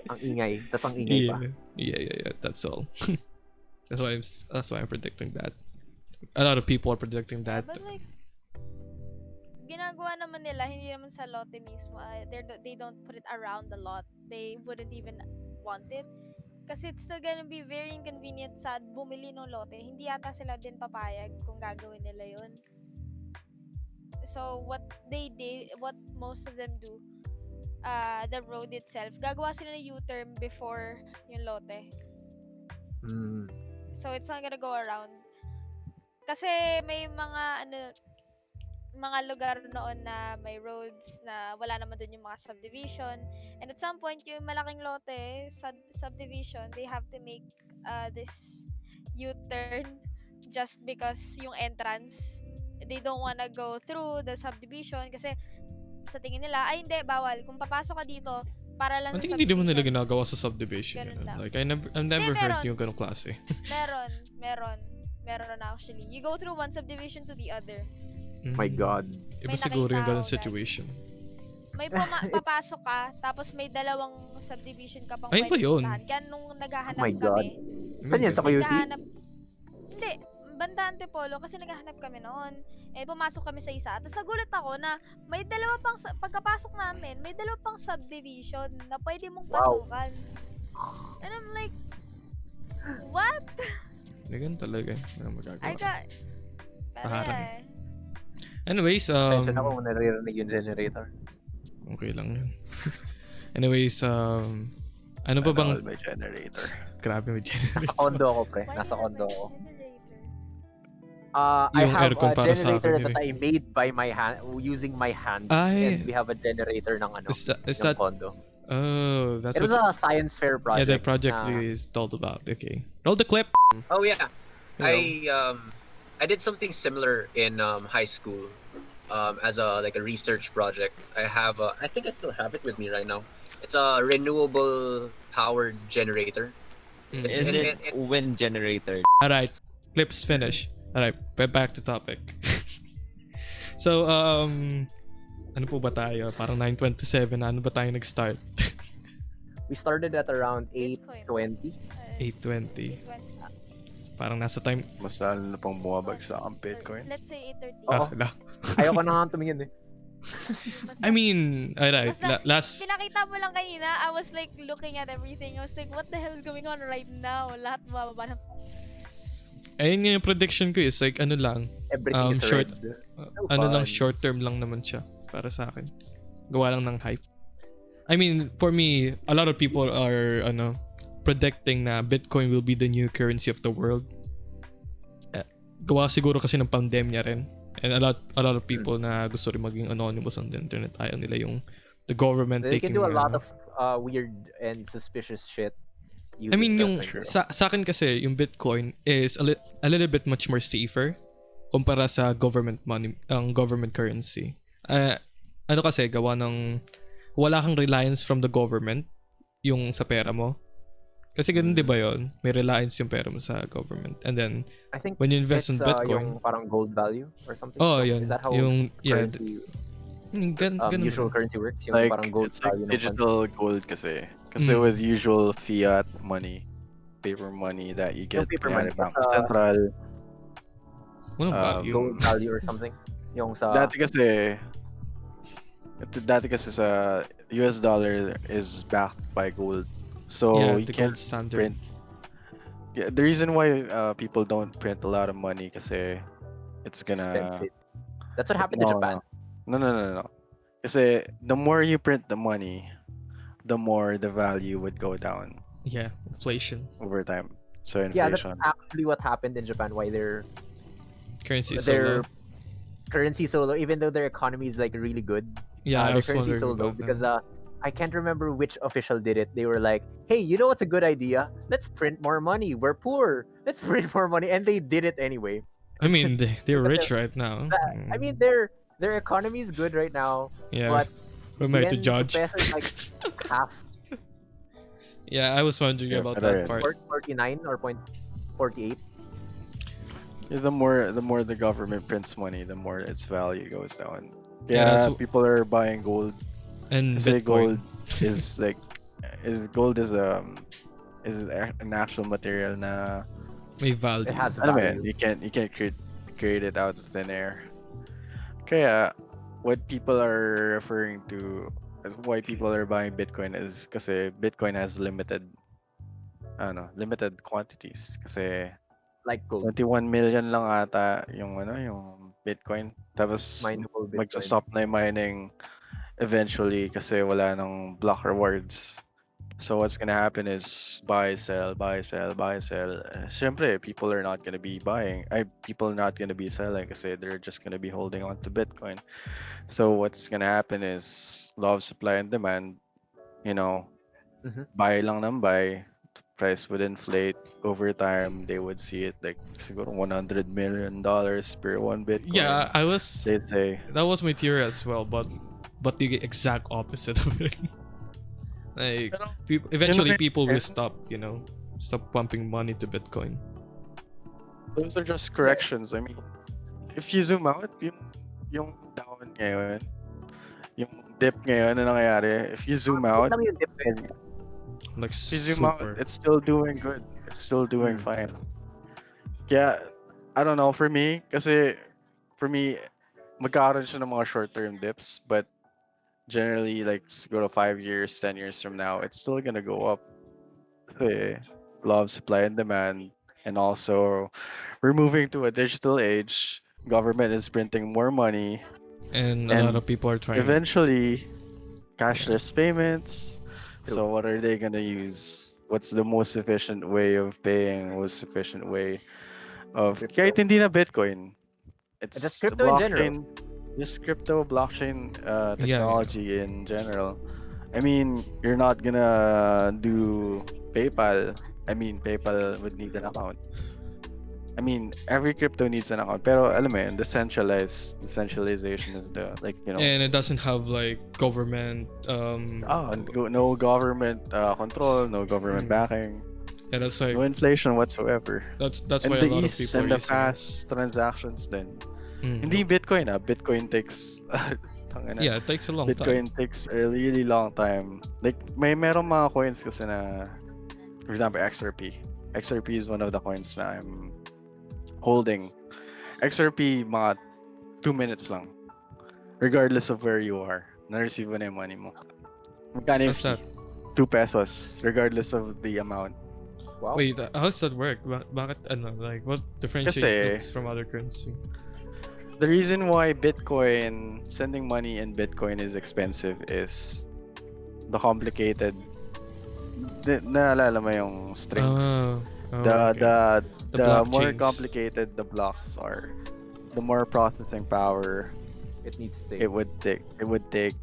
ang ingay. Tas ang ingay pa. Yeah. That's all. That's why I'm predicting that. A lot of people are predicting that. But like, ginagawa naman nila, hindi naman sa lote mismo. They don't put it around the lot. They wouldn't even want it. Kasi it's still gonna be very inconvenient sa bumili ng lote. Hindi yata sila din papayag kung gagawin nila yun. So, what most of them do, the road itself, gagawa sila ng U-turn before yung lote. So, it's not gonna go around. Kasi may mga lugar noon na may roads na wala naman dun yung mga subdivision. And at some point, yung malaking lote, subdivision, they have to make this U-turn just because yung entrance, they don't wanna go through the subdivision kasi sa tingin nila, ay hindi, bawal. Kung papasok ka dito, para lang I sa think hindi naman nila subdivision. ginagawa sa subdivision. Ganun You know? lang. Like I've never heard meron. yung ganong klase. Meron actually. You go through one subdivision to the other. My god. Iba May siguro yung nakita ganong ako, situation. May papasok ka, tapos may dalawang subdivision ka pang Ay, pwede ba yun? puntahan. Kaya nung naghahanap Oh my God. kami, Saan yan? Sa QC? Hindi, banda Antipolo kasi naghahanap kami noon. Eh, pumasok kami sa isa. Tapos nagulat ako na may dalawa pang, pagkapasok namin, may dalawa pang subdivision na pwede mong pasukan. And I'm like, what? Ganun talaga. Ano magagawa. I got... Paharang. eh. Anyways, Sensya na kung naririnig yung generator. okay lang yun. Anyways, ano ba bang All by generator. grabe may generator? Nasa condo ako, pre. Why Nasa do you have condo a ako. generator? I Yung have aircon a para sa generator akin, that I made by my hand, using my hands. Ay. And we have a generator ng ano, Is ng that condo. oh, that's It was what a science fair yeah, project. the project na- is told about. Okay. Roll the clip. Oh yeah, You I did something similar in high school, as a research project. I think I still have it with me right now. It's a renewable powered generator. Mm. It's- Is and- it wind generator? Alright, clips finish. Alright, back to topic. So, ano po ba tayo? Parang 9:27 na. Ano ba tayo nag-start? We started at around Bitcoin. 8:20. 8:20. Parang nasa time. Mas lalo na pang bumabagsak ang Bitcoin. Let's say 8:30. Oo. Ah, Ayoko na nga tumingin eh. I mean, alright. Basta, Last. pinakita mo lang kanina, I was like looking at everything. I was like, what the hell is going on right now? Lahat mababa ng... Ayun nga yung prediction ko is like ano lang. Everything is Short. red. Ano lang, fun. short term lang naman siya. Para sa akin. Gawa lang ng hype. I mean, for me, a lot of people are predicting na Bitcoin will be the new currency of the world. Gawa siguro kasi ng pandemya rin. And a lot of people na gusto rin maging anonymous on the internet. Ayaw nila yung the government They taking can do a lot of weird and suspicious shit. I mean, yung using that, sa akin kasi, yung Bitcoin is a little bit much more safer kumpara sa government money, ang government currency. Ano kasi, gawa ng wala kang reliance from the government yung sa pera mo. Kasi ganun, di ba yun? May reliance yung pera mo sa government. And then, I think when you invest in it's, Bitcoin, yung parang gold value or something. oh, yun. Is that how Yung, yeah, currency, ganun. usual currency works? Yung Like, parang gold it's like value ng digital gold kasi. Kasi Mm. with usual fiat money, paper money that you get paper kunyari, money, Bangko that's, Central. Walang value. gold value or something. Yung sa Dati kasi, Dati kasi sa US dollar is backed by gold. So Yeah, you the can't gold standard. print. Yeah, the reason why people don't print a lot of money kasi it's It's gonna expensive. That's what happened to no Japan. no no. Kasi the more you print the money, the more the value would go down Yeah, inflation. over time. So Yeah, that's inflation. actually what happened in Japan. Why Currency is so their low. currency so low, even though their economy is like really good. Yeah, I Their was currency is wondering so low about because that. I can't remember which official did it. They were like, "Hey, you know what's a good idea? Let's print more money. We're poor. Let's print more money," and they did it anyway. I mean, they're Because rich right now. I mean, their economy is good right now, Yeah, but who am I to the judge? peso is like half Yeah, I was wondering Yeah, about pero that yun. part. 49 or 48. Yeah, the more the government prints money, the more its value goes down. Yeah, that's Yeah, people are buying gold. and Kasi Bitcoin. gold is like gold is an actual material na May It value. has ano ba yan, value. you can't create it out of thin air. Kaya what people are referring to as why people are buying Bitcoin is kasi Bitcoin has limited quantities kasi Like gold, 21 million lang ata yung Bitcoin. Tapos mineable Bitcoin. magsa-stop na yung mining eventually kasi wala nang block rewards. So what's gonna happen is buy, sell, buy, sell, buy, sell. Siyempre, people are not gonna be buying. People are not gonna be selling kasi they're just gonna be holding on to Bitcoin. So what's gonna happen is law of supply and demand. You know, Mhm. buy lang ng buy. Price would inflate over time. They would see it like siguro $100 million per one Yeah, Bitcoin. I was. They'd say, That was my theory as well, but the exact opposite of it. Like, pero eventually yun people will rin, stop. Stop pumping money to Bitcoin. those are just corrections. I mean, if you zoom out, yung down ngayon, yung dip ngayon na nangyayari, if you zoom Maliit out, lang yung dip ngayon. Like if you zoom out, super. it's still doing good. It's still doing fine. Kaya, I don't know, for me, magkakaroon siya ng mga short-term dips, but generally, like, siguro 5 years, 10 years from now, it's still gonna go up. Kasi, law of supply and demand, and also, we're moving to a digital age, government is printing more money, And a lot and of people are trying. eventually, Yeah. cashless payments. True. So what are they gonna use? What's the most efficient way of paying? Most efficient way of Crypto. kahit hindi na Bitcoin. Just It's crypto in general. blockchain, just crypto blockchain Yeah. technology in general. I mean, you're not gonna do PayPal. I mean, PayPal would need an account. I mean, every crypto needs an account. Pero alam mo yun, decentralization is the like And it doesn't have like government. no government control, no government Mm. backing, Yeah, that's no like inflation whatsoever. that's And why a the lot of ease people are and the using it. fast transactions din. Mm. Hindi Bitcoin Bitcoin takes tangina. Yeah, it takes a long time. Bitcoin takes a really long time. Like merong mga coins kasi na for example XRP. XRP is one of the coins na I'm holding. XRP mga 2 minutes lang. Regardless of where you are. Na-receive mo na yung money mo. Magkano yung How's fee? that? 2 pesos regardless of the amount. Wow. Wait, how's that work? Bakit ano? Like, what differentiates Kasi- it from other currency? The reason why sending money in Bitcoin is expensive is the complicated naalala mo yung strings. Oh, okay. The The more blockchains. complicated the blocks are, the more processing power It needs to it would take,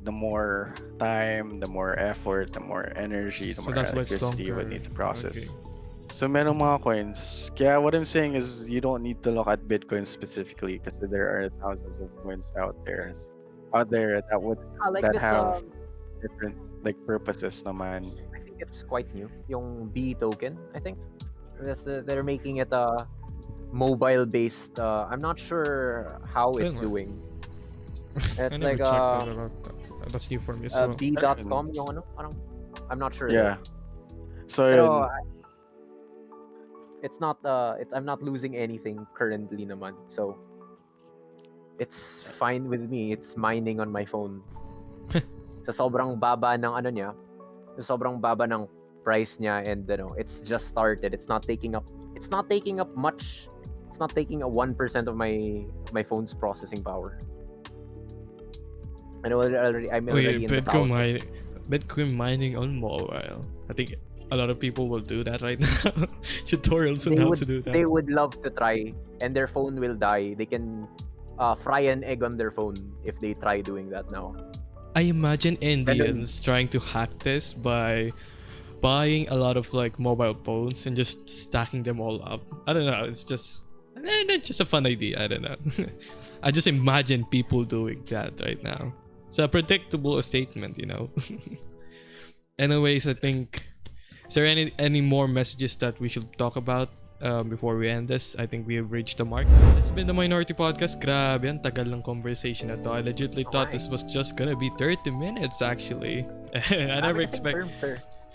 the more time, the more effort, the more energy, the So more that's why it's electricity you would longer. need to process. Okay. So merong mga coins. Kaya what I'm saying is you don't need to look at Bitcoin specifically because there are thousands of coins out there that would like that this. have different like purposes naman. I think it's quite new. Yung B token, I think. They're making it mobile based. I'm not sure how it's Ayun nga. doing. I It's never like checked that about that. That's new for me as well. B.com yung ano, parang I'm not sure. Yeah. So Pero it's not I'm not losing anything currently naman. So it's fine with me. It's mining on my phone. Sa sobrang baba ng ano niya, sa sobrang baba ng price niya, and it's just started. It's not taking up much. It's not taking a 1% of my phone's processing power. I'm already Wait, in the thousands. Bitcoin mining on mobile. I think a lot of people will do that right now. Tutorials on how to do They that. would love to try, and their phone will die. They can fry an egg on their phone if they try doing that now. I imagine Indians trying to hack this by buying a lot of like mobile phones and just stacking them all up. I don't know. It's just a fun idea. I don't know. I just imagine people doing that right now. It's a predictable statement, you know. Anyways, I think, is there any more messages that we should talk about before we end this? I think we have reached the mark. This has been the Minority Podcast. Grabe, ang tagal ng conversation na to. I legitimately thought this was just gonna be 30 minutes actually. I never expect.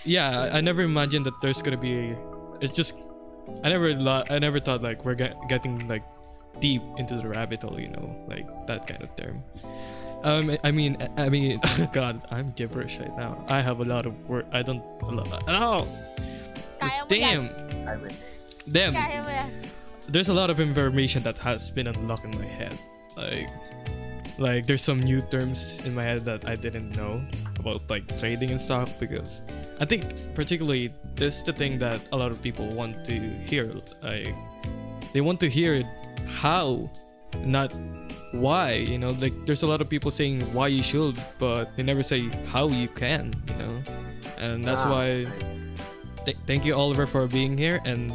Yeah, I never imagined that there's gonna be. It's just, I never thought like we're getting like deep into the rabbit hole, you know, like that kind of term. I mean, God, I'm gibberish right now. I have a lot of work. I don't. Oh, Kaya mo damn, yan. damn. Kaya mo yan. There's a lot of information that has been unlocked in my head. Like there's some new terms in my head that I didn't know about like trading and stuff, because I think particularly this is the thing that a lot of people want to hear. Like they want to hear how, not why, you know. Like there's a lot of people saying why you should, but they never say how you can, you know. And that's why thank you, Oliver, for being here, and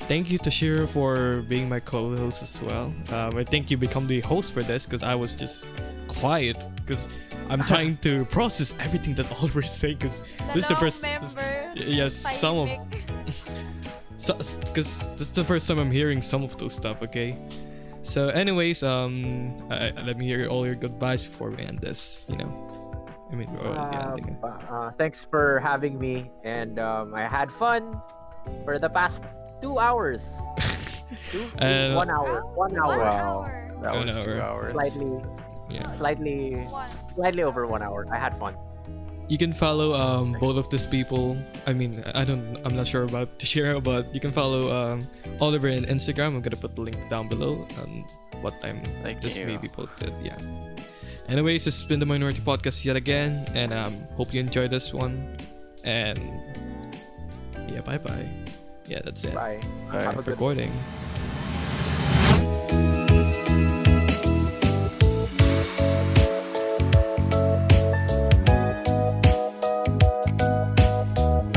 thank you, Toshiro, for being my co-host as well. I think you become the host for this because I was just quiet because I'm trying to process everything that Oliver is saying, because this is the first. Yes, some of. Because this is the first time I'm hearing some of those stuff. Okay, so anyways, let me hear all your goodbyes before we end this. You know, I mean, we're already ending it. Thanks for having me, and I had fun for the past 2 hours. 1 hour. 1 hour. Wow. That An was hour. 2 hours. Slightly over 1 hour. I had fun. You can follow both of these people. I mean, I'm not sure about Toshiro, but you can follow Oliver on Instagram. I'm gonna put the link down below on what time Thank this you. may be posted. Yeah. Anyways, this has been the Minority Podcast yet again, and hope you enjoyed this one. And yeah, bye bye. Yeah, that's it. Bye. Bye. Have a good Recording.